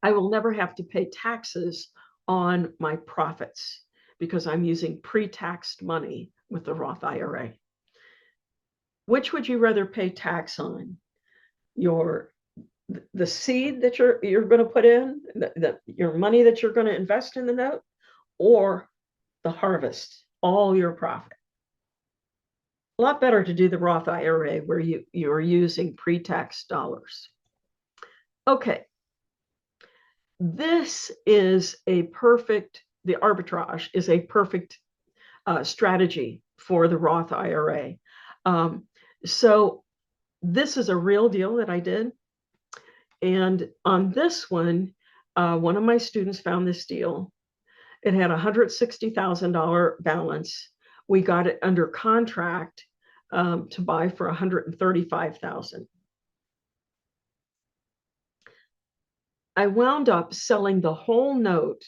I will never have to pay taxes on my profits because I'm using pre-taxed money with the Roth IRA. Which would you rather pay tax on? The seed that you're going to put in, your money that you're going to invest in the note, or the harvest, all your profit? A lot better to do the Roth IRA where you're using pre-tax dollars. Okay. This is the arbitrage is a perfect strategy for the Roth IRA. So this is a real deal that I did. And on this one of my students found this deal. It had $160,000 balance. We got it under contract to buy for $135,000. I wound up selling the whole note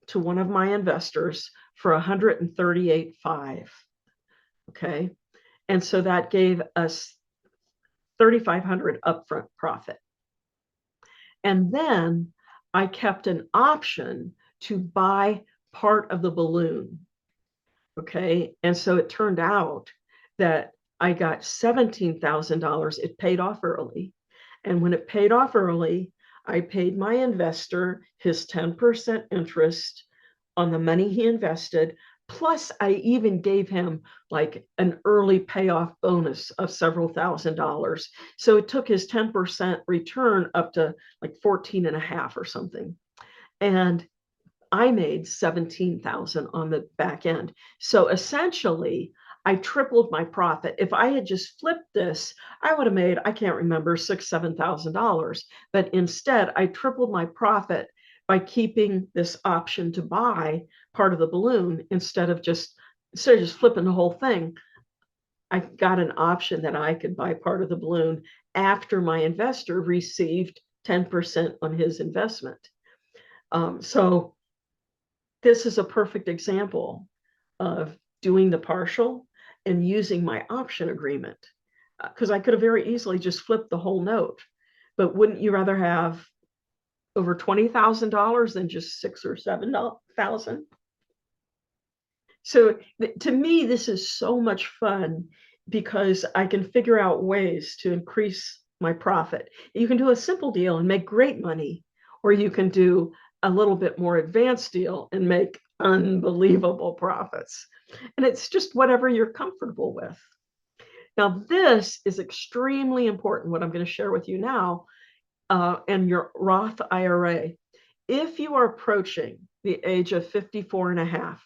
to one of my investors for $138,500. Okay. And so that gave us $3,500 upfront profit. And then I kept an option to buy part of the balloon. Okay. And so it turned out that I got $17,000. It paid off early. And when it paid off early, I paid my investor his 10% interest on the money he invested, Plus, I even gave him like an early payoff bonus of several $1,000s. So it took his 10% return up to like 14 and a half or something. And I made 17,000 on the back end. So essentially, I tripled my profit. If I had just flipped this, I would have made, I can't remember, $6,000, $7,000. But instead, I tripled my profit by keeping this option to buy part of the balloon instead of just flipping the whole thing. I got an option that I could buy part of the balloon after my investor received 10% on his investment. So this is a perfect example of doing the partial and using my option agreement, because I could have very easily just flipped the whole note. But wouldn't you rather have over $20,000 than just 6 or 7,000? So to me, this is so much fun because I can figure out ways to increase my profit. You can do a simple deal and make great money, or you can do a little bit more advanced deal and make unbelievable profits. And it's just whatever you're comfortable with. Now, this is extremely important, what I'm going to share with you now, and your Roth IRA. If you are approaching the age of 54 and a half,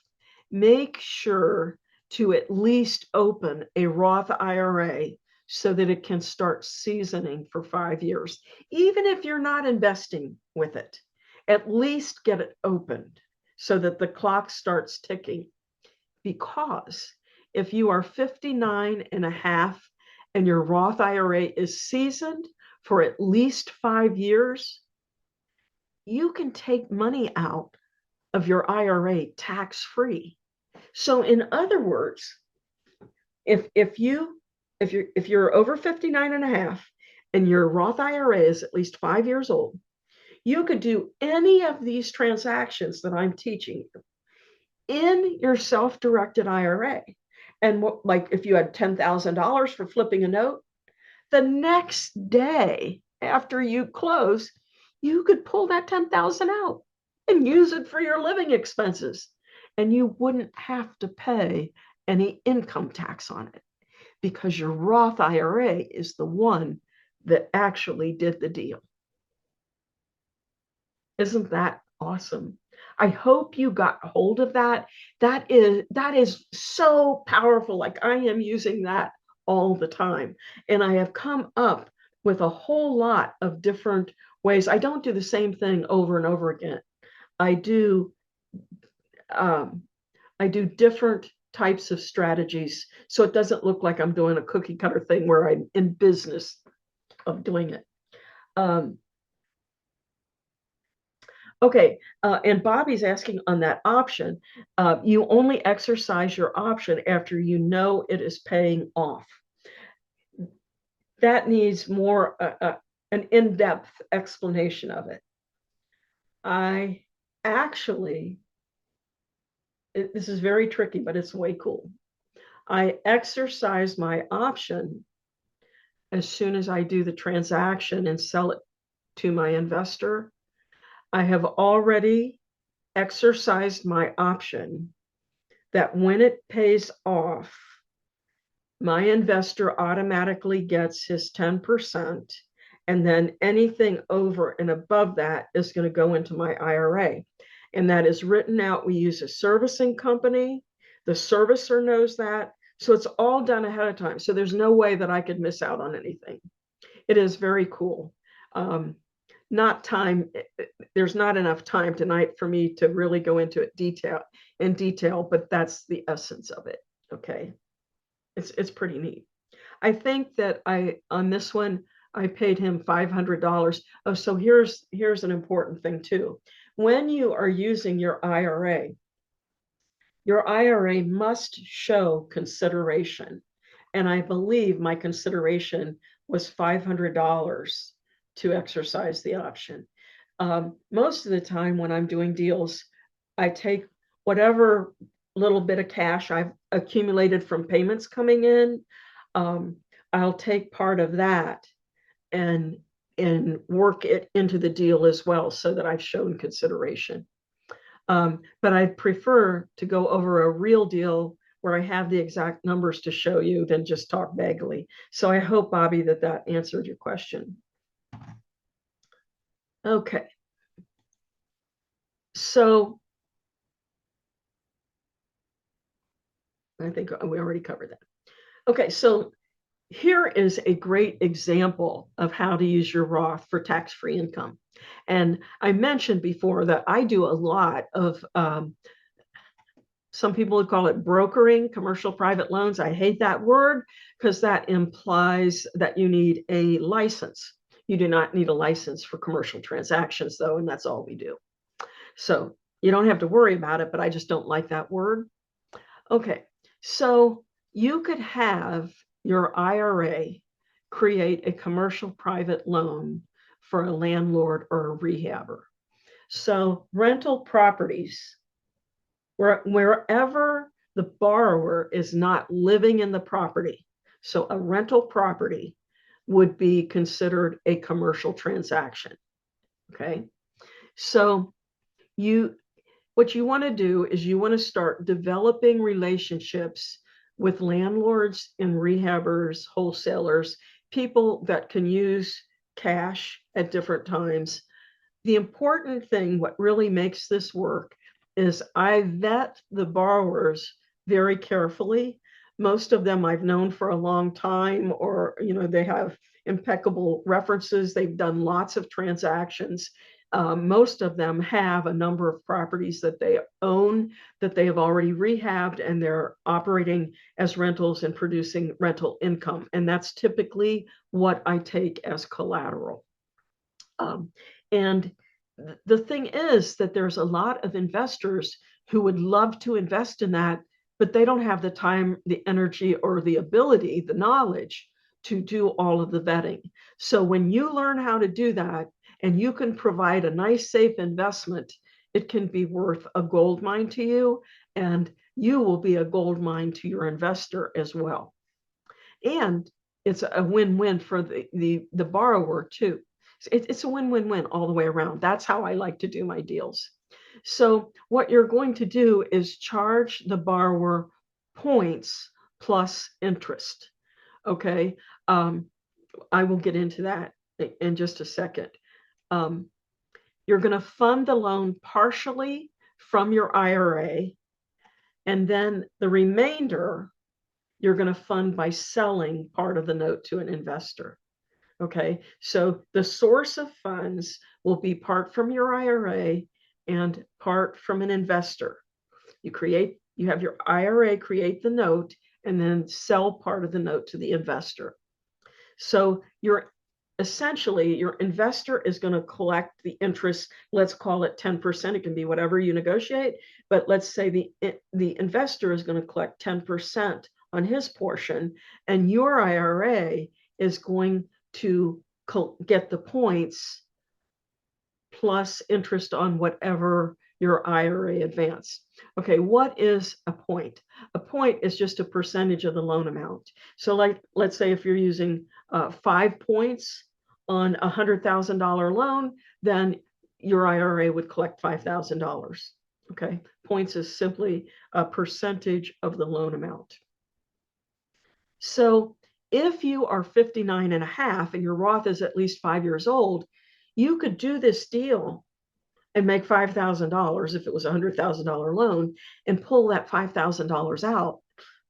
make sure to at least open a Roth IRA so that it can start seasoning for 5 years. Even if you're not investing with it, at least get it opened so that the clock starts ticking. Because if you are 59 and a half and your Roth IRA is seasoned for at least 5 years, you can take money out of your IRA tax-free. So in other words, if you're over 59 and a half and your Roth IRA is at least 5 years old, you could do any of these transactions that I'm teaching you in your self-directed IRA. And like if you had $10,000 for flipping a note, the next day after you close, you could pull that 10,000 out and use it for your living expenses. And you wouldn't have to pay any income tax on it because your Roth IRA is the one that actually did the deal. Isn't that awesome? I hope you got hold of that. That is so powerful. Like I am using that all the time. And I have come up with a whole lot of different ways. I don't do the same thing over and over again. I do different types of strategies so it doesn't look like I'm doing a cookie cutter thing where I'm in business of doing it. Okay, and Bobby's asking on that option, you only exercise your option after you know it is paying off. That needs more an in-depth explanation of it. I actually, this is very tricky, but it's way cool. I exercise my option as soon as I do the transaction and sell it to my investor. I have already exercised my option that when it pays off, my investor automatically gets his 10%, and then anything over and above that is going to go into my IRA. And that is written out. We use a servicing company. The servicer knows that. So it's all done ahead of time. So there's no way that I could miss out on anything. It is very cool. There's not enough time tonight for me to really go into it in detail, but that's the essence of it. Okay. It's pretty neat. I think that on this one, I paid him $500. Oh, so here's an important thing too. When you are using your IRA must show consideration. And I believe my consideration was $500 to exercise the option. Most of the time when I'm doing deals, I take whatever little bit of cash I've accumulated from payments coming in. I'll take part of that and work it into the deal as well so that I've shown consideration. But I prefer to go over a real deal where I have the exact numbers to show you than just talk vaguely. So I hope, Bobby, that that answered your question. Okay. So I think we already covered that. Okay, so here is a great example of how to use your Roth for tax-free income. And I mentioned before that I do a lot of, some people would call it brokering commercial private loans. I hate that word because that implies that you need a license. You do not need a license for commercial transactions, though, and that's all we do. So you don't have to worry about it, but I just don't like that word. Okay, so you could have your IRA create a commercial private loan for a landlord or a rehabber. So rental properties, wherever the borrower is not living in the property, so a rental property would be considered a commercial transaction. Okay, so what you want to do is you want to start developing relationships with landlords and rehabbers, wholesalers, people that can use cash at different times. The important thing, what really makes this work, is I vet the borrowers very carefully. Most of them I've known for a long time, or they have impeccable references. They've done lots of transactions. Most of them have a number of properties that they own that they have already rehabbed, and they're operating as rentals and producing rental income. And that's typically what I take as collateral. And the thing is that there's a lot of investors who would love to invest in that, but they don't have the time, the energy, or the ability, the knowledge to do all of the vetting. So when you learn how to do that and you can provide a nice, safe investment, it can be worth a gold mine to you, and you will be a gold mine to your investor as well. And it's a win-win for the borrower too. It's a win-win-win all the way around. That's how I like to do my deals. So what you're going to do is charge the borrower points plus interest. Okay. I will get into that in just a second. You're going to fund the loan partially from your IRA, and then the remainder you're going to fund by selling part of the note to an investor. Okay, so the source of funds will be part from your IRA and part from an investor. You have your IRA create the note and then sell part of the note to the investor. So essentially your investor is going to collect the interest. Let's call it 10%. It can be whatever you negotiate, but let's say the investor is going to collect 10% on his portion, and your IRA is going to get the points plus interest on whatever your IRA advance. Okay, what is a point? A point is just a percentage of the loan amount. So let's say if you're using 5 points on a $100,000 loan, then your IRA would collect $5,000. Okay, points is simply a percentage of the loan amount. So if you are 59 and a half and your Roth is at least 5 years old, you could do this deal and make $5,000 if it was a $100,000 loan, and pull that $5,000 out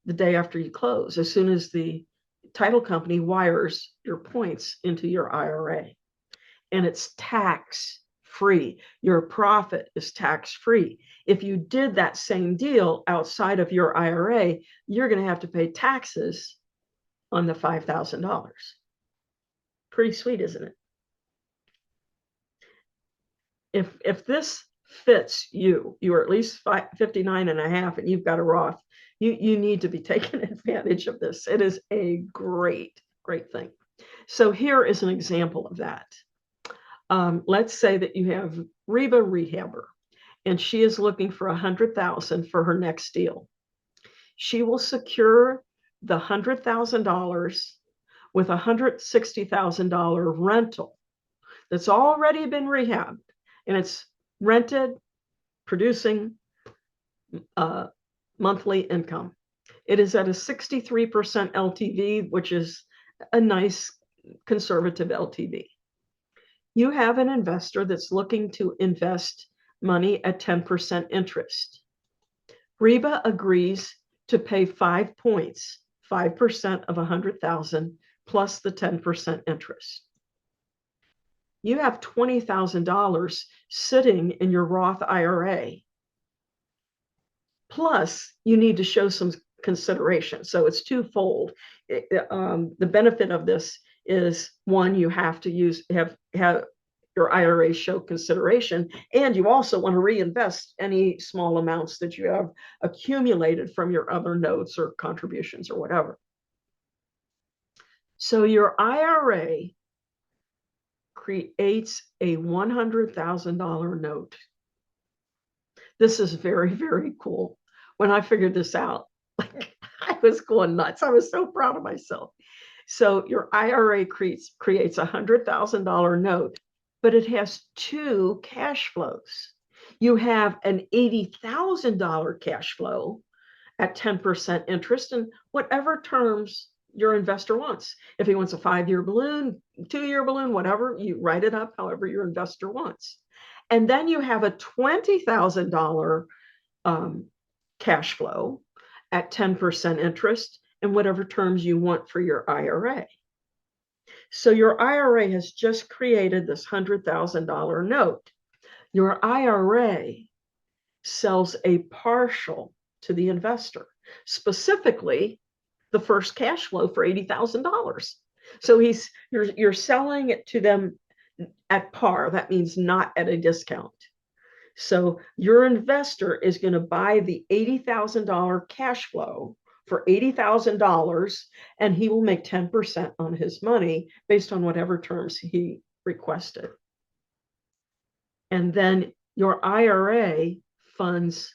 the day after you close, as soon as the title company wires your points into your IRA. And it's tax free. Your profit is tax free. If you did that same deal outside of your IRA, you're going to have to pay taxes on the $5,000. Pretty sweet, isn't it? If this fits you are at least 59 and a half and you've got a Roth, you need to be taking advantage of this. It is a great thing. So here is an example of that. Let's say that you have Reba Rehabber, and she is looking for $100,000 for her next deal. She will secure the $100,000 with a producing monthly income. It is at a 63% LTV, which is a nice conservative LTV. You have an investor that's looking to invest money at 10% interest. REIA agrees to pay 5 points, 5% of 100,000 plus the 10% interest. You have $20,000 sitting in your Roth IRA. Plus, you need to show some consideration. So it's twofold. The benefit of this is, one, you have to have your IRA show consideration, and you also want to reinvest any small amounts that you have accumulated from your other notes or contributions or whatever. So your IRA creates a $100,000 note. This is very, very cool. When I figured this out, like, I was going nuts. I was so proud of myself. So your IRA creates a $100,000 note, but it has 2 cash flows. You have an $80,000 cash flow at 10% interest in whatever terms your investor wants. If he wants a 5-year balloon, 2-year balloon, whatever, you write it up however your investor wants. And then you have a $20,000 cash flow at 10% interest in whatever terms you want for your IRA. So your IRA has just created this $100,000 note. Your IRA sells a partial to the investor, specifically the first cash flow for $80,000. So you're selling it to them at par. That means not at a discount. So your investor is going to buy the $80,000 cash flow for $80,000, and he will make 10% on his money based on whatever terms he requested. And then your IRA funds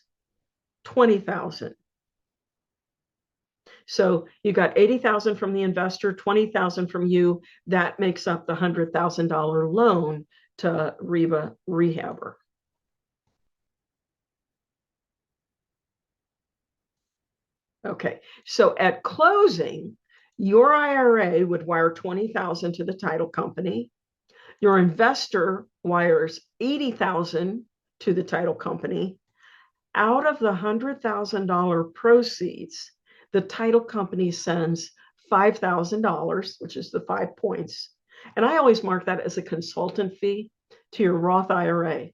$20,000. So you got $80,000 from the investor, $20,000 from you. That makes up the $100,000 loan to REIA Rehabber. Okay, so at closing, your IRA would wire $20,000 to the title company. Your investor wires $80,000 to the title company. Out of the $100,000 proceeds, the title company sends $5,000, which is the 5 points. And I always mark that as a consultant fee to your Roth IRA,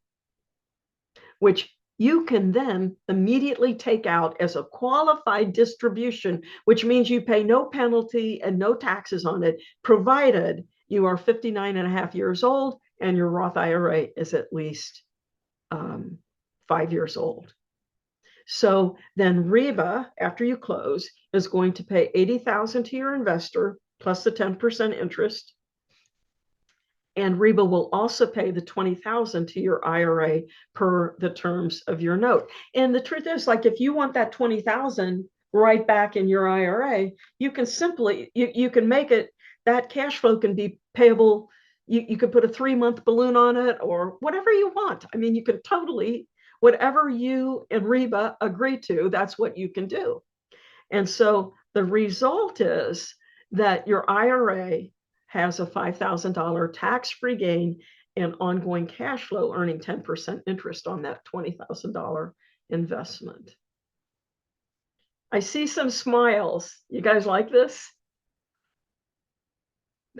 which you can then immediately take out as a qualified distribution, which means you pay no penalty and no taxes on it, provided you are 59.5 years old and your Roth IRA is at least 5 years old. So then REIA, after you close, is going to pay $80,000 to your investor plus the 10% interest. And REIA will also pay the $20,000 to your IRA per the terms of your note. And the truth is, like, if you want that $20,000 right back in your IRA, you can simply, you can make it, that cash flow can be payable. You could put a 3-month balloon on it or whatever you want. I mean, you can totally, whatever you and REIA agree to, that's what you can do. And so the result is that your IRA has a $5,000 tax-free gain and ongoing cash flow, earning 10% interest on that $20,000 investment. I see some smiles. You guys like this?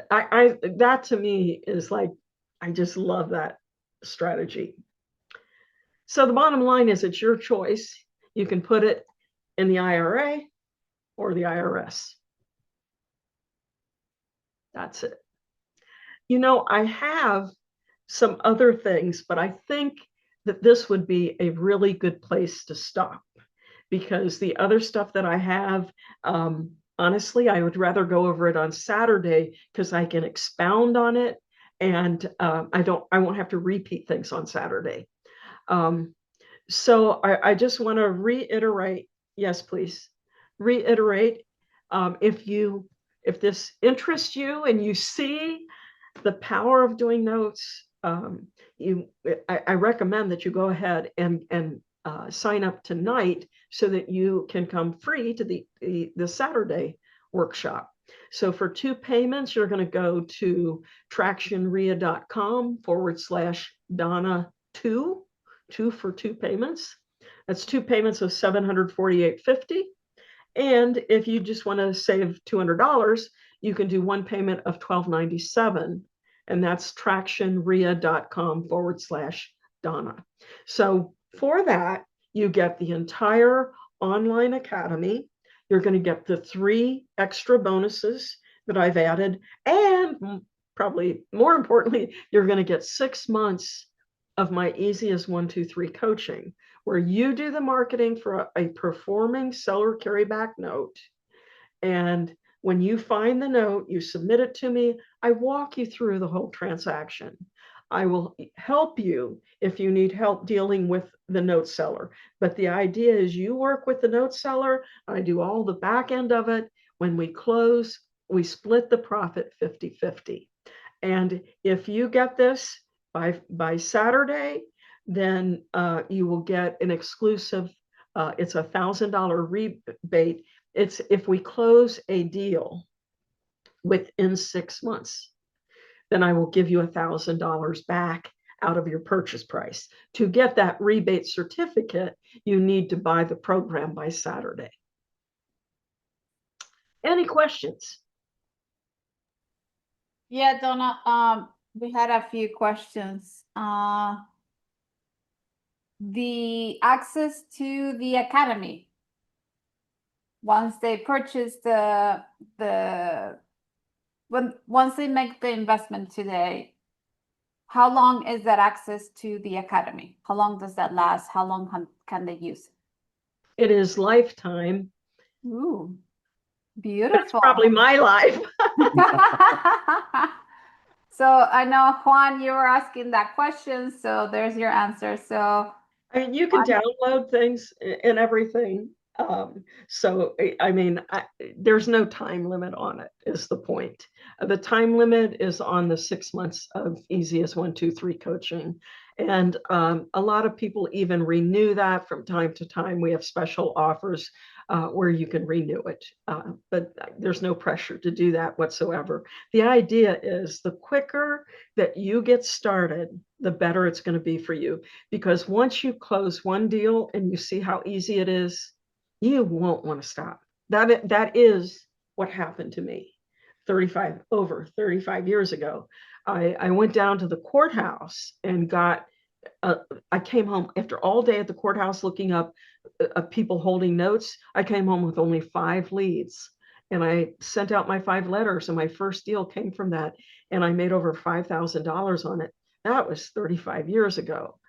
That to me is like, I just love that strategy. So the bottom line is, it's your choice. You can put it in the IRA or the IRS. That's it. You know, I have some other things, but I think that this would be a really good place to stop, because the other stuff that I have, honestly, I would rather go over it on Saturday because I can expound on it, and I won't have to repeat things on Saturday. So I just want to reiterate. Yes, please reiterate. If this interests you and you see the power of doing notes, I recommend that you go ahead and sign up tonight so that you can come free to the Saturday workshop. So for 2 payments, you're going to go to tractionrea.com/Donna 2 for 2 payments. That's 2 payments of $748.50. And if you just want to save $200, you can do 1 payment of $1297. And that's tractionrea.com/Donna. So for that, you get the entire online academy. You're going to get the 3 extra bonuses that I've added. And probably more importantly, you're going to get 6 months of my Easy as 1, 2, 3 coaching, where you do the marketing for a performing seller carryback note. And when you find the note, you submit it to me. I walk you through the whole transaction. I will help you if you need help dealing with the note seller. But the idea is you work with the note seller. I do all the back end of it. When we close, we split the profit 50-50. And if you get this by Saturday, then you will get an exclusive, it's $1,000 rebate. It's if we close a deal within 6 months, then I will give you $1,000 back out of your purchase price. To get that rebate certificate, you need to buy the program by Saturday. Any questions? Yeah, Donna, we had a few questions. The access to the academy, once they purchase once they make the investment today, how long is that access to the academy? How long does that last? How long can they use It is lifetime. Ooh, beautiful. That's probably my life. So I know, Juan, you were asking that question, so there's your answer. So I mean, you can download things and everything. So, I mean, there's no time limit on it, is the point. The time limit is on the 6 months of Easy as 1, 2, 3 coaching. And a lot of people even renew that from time to time. We have special offers where you can renew it, but there's no pressure to do that whatsoever. The idea is the quicker that you get started, the better it's going to be for you. Because once you close one deal and you see how easy it is, you won't want to stop. That is what happened to me over 35 years ago. I went down to the courthouse and I came home after all day at the courthouse looking up people holding notes. I came home with only 5 leads, and I sent out my 5 letters, and my first deal came from that, and I made over $5,000 on it. That was 35 years ago.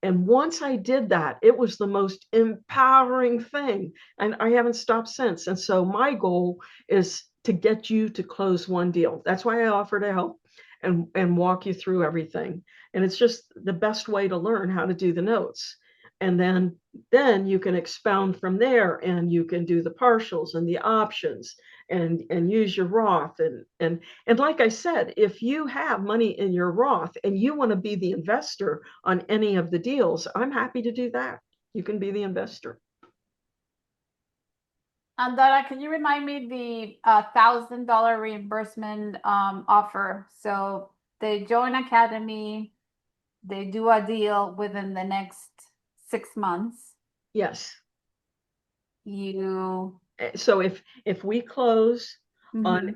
And once I did that, it was the most empowering thing. And I haven't stopped since. And so my goal is to get you to close one deal. That's why I offer to help and walk you through everything. And it's just the best way to learn how to do the notes. And then you can expound from there, and you can do the partials and the options and use your Roth. And like I said, if you have money in your Roth and you want to be the investor on any of the deals, I'm happy to do that. You can be the investor. And Donna, can you remind me the $1,000 reimbursement offer? So they join Academy, they do a deal within the next 6 months. Yes. So if we close on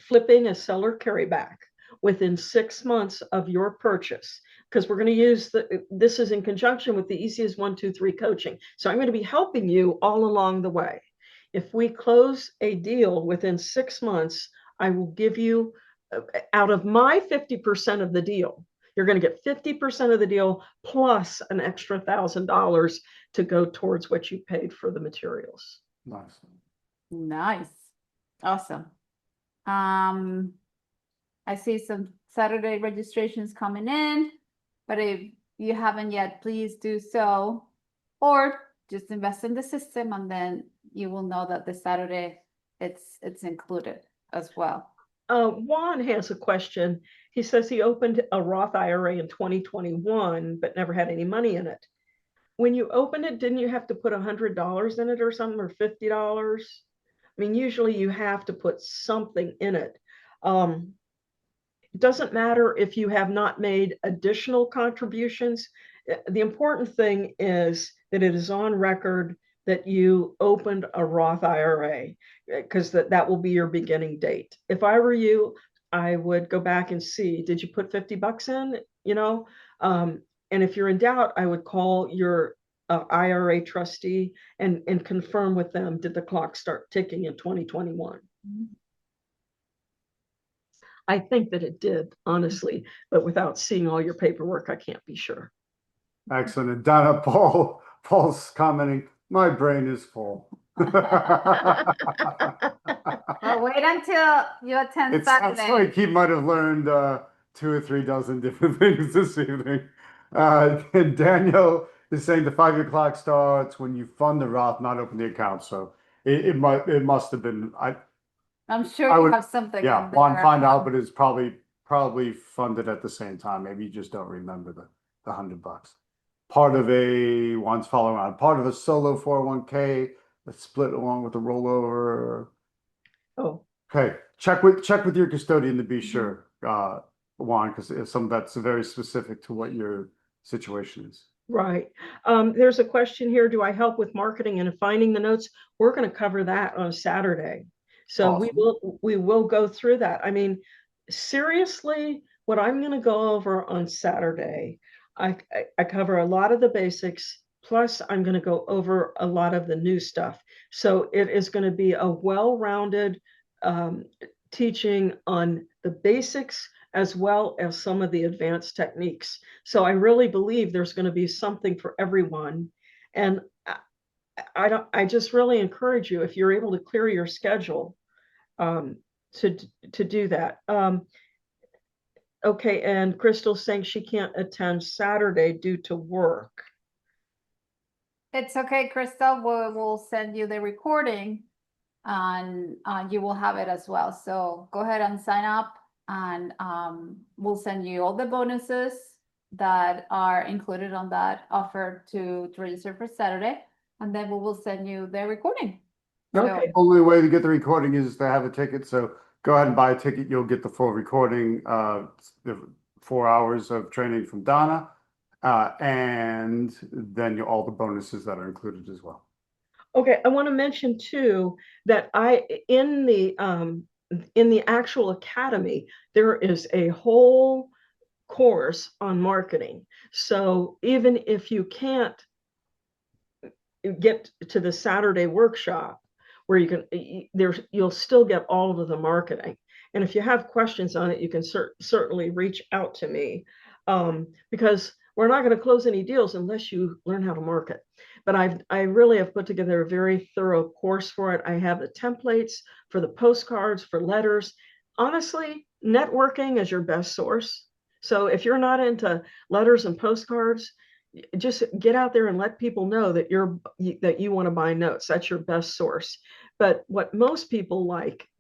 flipping a seller carryback within 6 months of your purchase, because we're going to use this is in conjunction with the Easy as 1, 2, 3 coaching. So I'm going to be helping you all along the way. If we close a deal within 6 months, I will give you out of my 50% of the deal. You're going to get 50% of the deal plus an extra $1,000 to go towards what you paid for the materials. Nice. Awesome. I see some Saturday registrations coming in, but if you haven't yet, please do so, or just invest in the system, and then you will know that this Saturday it's included as well. Juan has a question. He says he opened a Roth IRA in 2021, but never had any money in it. When you opened it, didn't you have to put $100 in it or something, or $50? I mean, usually you have to put something in it. It doesn't matter if you have not made additional contributions. The important thing is that it is on record that you opened a Roth IRA, because that will be your beginning date. If I were you, I would go back and see, did you put 50 bucks in, and if you're in doubt, I would call your IRA trustee and confirm with them, did the clock start ticking in 2021? I think that it did, honestly, but without seeing all your paperwork, I can't be sure. Excellent. And Donna, Paul's commenting, my brain is full. Well, wait until you attend It sounds Saturday. like he might have learned 2 or 3 dozen different things this evening. And Daniel is saying the 5-year clock starts when you fund the Roth, not open the account. So it must have been. I'm sure I you would, have something yeah, in one there. find out, but it's probably funded at the same time. Maybe you just don't remember the $100. Part of one's following on, part of a solo 401k that's split along with the rollover. Oh, Okay, check with your custodian to be sure, Juan, because some that's very specific to what your situation is. right. There's a question here. Do I help with marketing and finding the notes? We're going to cover that on Saturday. So Awesome. we will go through that. I mean, seriously, what I'm going to go over on Saturday, I cover a lot of the basics, plus I'm going to go over a lot of the new stuff. So it is going to be a well-rounded teaching on the basics as well as some of the advanced techniques. So I really believe there's going to be something for everyone. And I just really encourage you, if you're able to clear your schedule, to do that. Okay, and Crystal's saying she can't attend Saturday due to work. It's okay, Crystal. We'll send you the recording and you will have it as well. So go ahead and sign up and we'll send you all the bonuses that are included on that offer to register for Saturday. And then we will send you the recording. Okay. The only way to get the recording is to have a ticket. So go ahead and buy a ticket. You'll get the full recording, the 4 hours of training from Donna, and then all the bonuses that are included as well. Okay, I want to mention too that in the actual academy, there is a whole course on marketing. So even if you can't get to the Saturday workshop where you'll still get all of the marketing. And if you have questions on it, you can certainly reach out to me, because we're not going to close any deals unless you learn how to market. But I really have put together a very thorough course for it. I have the templates for the postcards, for letters. Honestly, networking is your best source. So if you're not into letters and postcards, just get out there and let people know that you want to buy notes. That's your best source. But what most people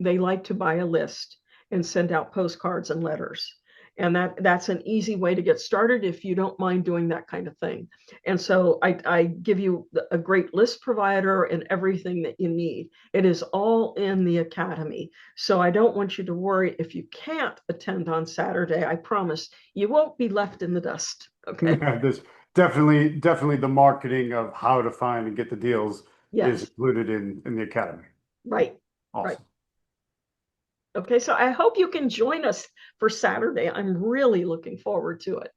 they like to buy a list and send out postcards and letters. And that's an easy way to get started if you don't mind doing that kind of thing. And so I give you a great list provider and everything that you need. It is all in the academy. So I don't want you to worry if you can't attend on Saturday. I promise you won't be left in the dust. Okay. Yeah, there's definitely the marketing of how to find and get the deals Yes. is included in the academy. Right. Awesome. Right. Okay, so I hope you can join us for Saturday. I'm really looking forward to it.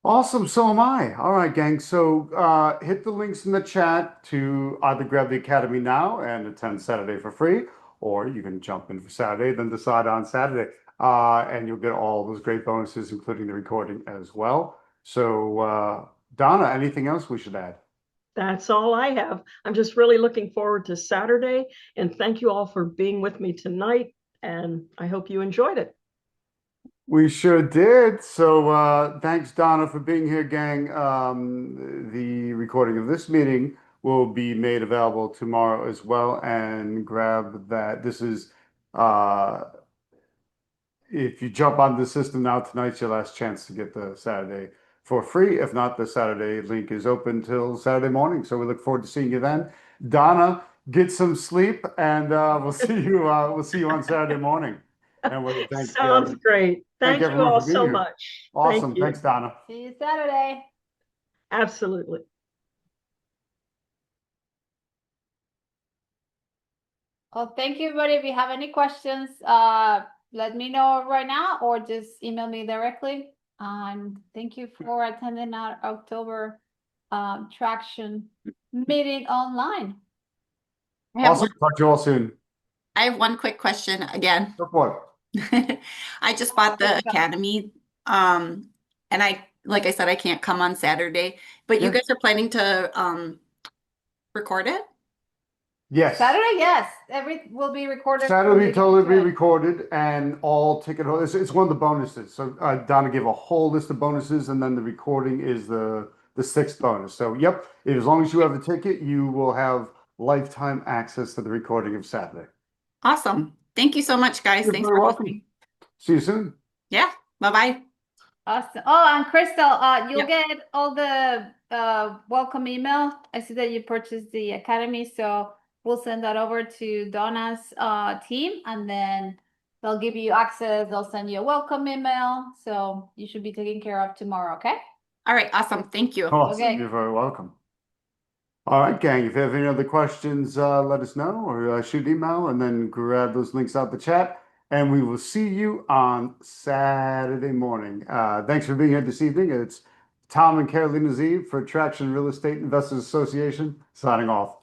Awesome. So am I. All right, gang. So hit the links in the chat to either grab the academy now and attend Saturday for free, or you can jump in for Saturday, then decide on Saturday. And you'll get all those great bonuses, including the recording as well. So Donna, anything else we should add? That's all I have. I'm just really looking forward to Saturday, and thank you all for being with me tonight, and I hope you enjoyed it. We sure did. So thanks, Donna, for being here, gang. The recording of this meeting will be made available tomorrow as well, and grab that. This is if you jump on the system now, tonight's your last chance to get the Saturday for free. If not, the Saturday link is open till Saturday morning. So we look forward to seeing you then. Donna, get some sleep, and we'll see you. We'll see you on Saturday morning. And we'll Sounds great. thank Thank you everyone all for being so here. much. Awesome. Thank you. Thanks, Donna. See you Saturday. Absolutely. Well, thank you, everybody. If you have any questions, let me know right now or just email me directly. And thank you for attending our October traction meeting online. I have, Awesome. Talk to you all soon. I have one quick question again. Go for it. I just bought the academy. And like I said, I can't come on Saturday, but you Yeah. guys are planning to record it? Yes. Saturday, yes. Will be recorded. Saturday will You be can totally enjoy it. re-recorded, and all ticket holders. It's one of the bonuses. So Donna gave a whole list of bonuses, and then the recording is the sixth bonus. So yep, as long as you have the ticket, you will have lifetime access to the recording of Saturday. Awesome. Thank you so much, guys. You're Thanks very for welcome. hosting. See you soon. Yeah. Bye-bye. Awesome. Oh, and Crystal, you'll Yep. get all the welcome email. I see that you purchased the academy, so we'll send that over to Donna's team, and then they'll give you access. They'll send you a welcome email, so you should be taken care of tomorrow. Okay. All right. Awesome. Thank you. Awesome. Okay. You're very welcome. All right, gang. If you have any other questions, let us know or shoot an email, and then grab those links out the chat. And we will see you on Saturday morning. Thanks for being here this evening. It's Tom and Carolina Z for Traction Real Estate Investors Association signing off.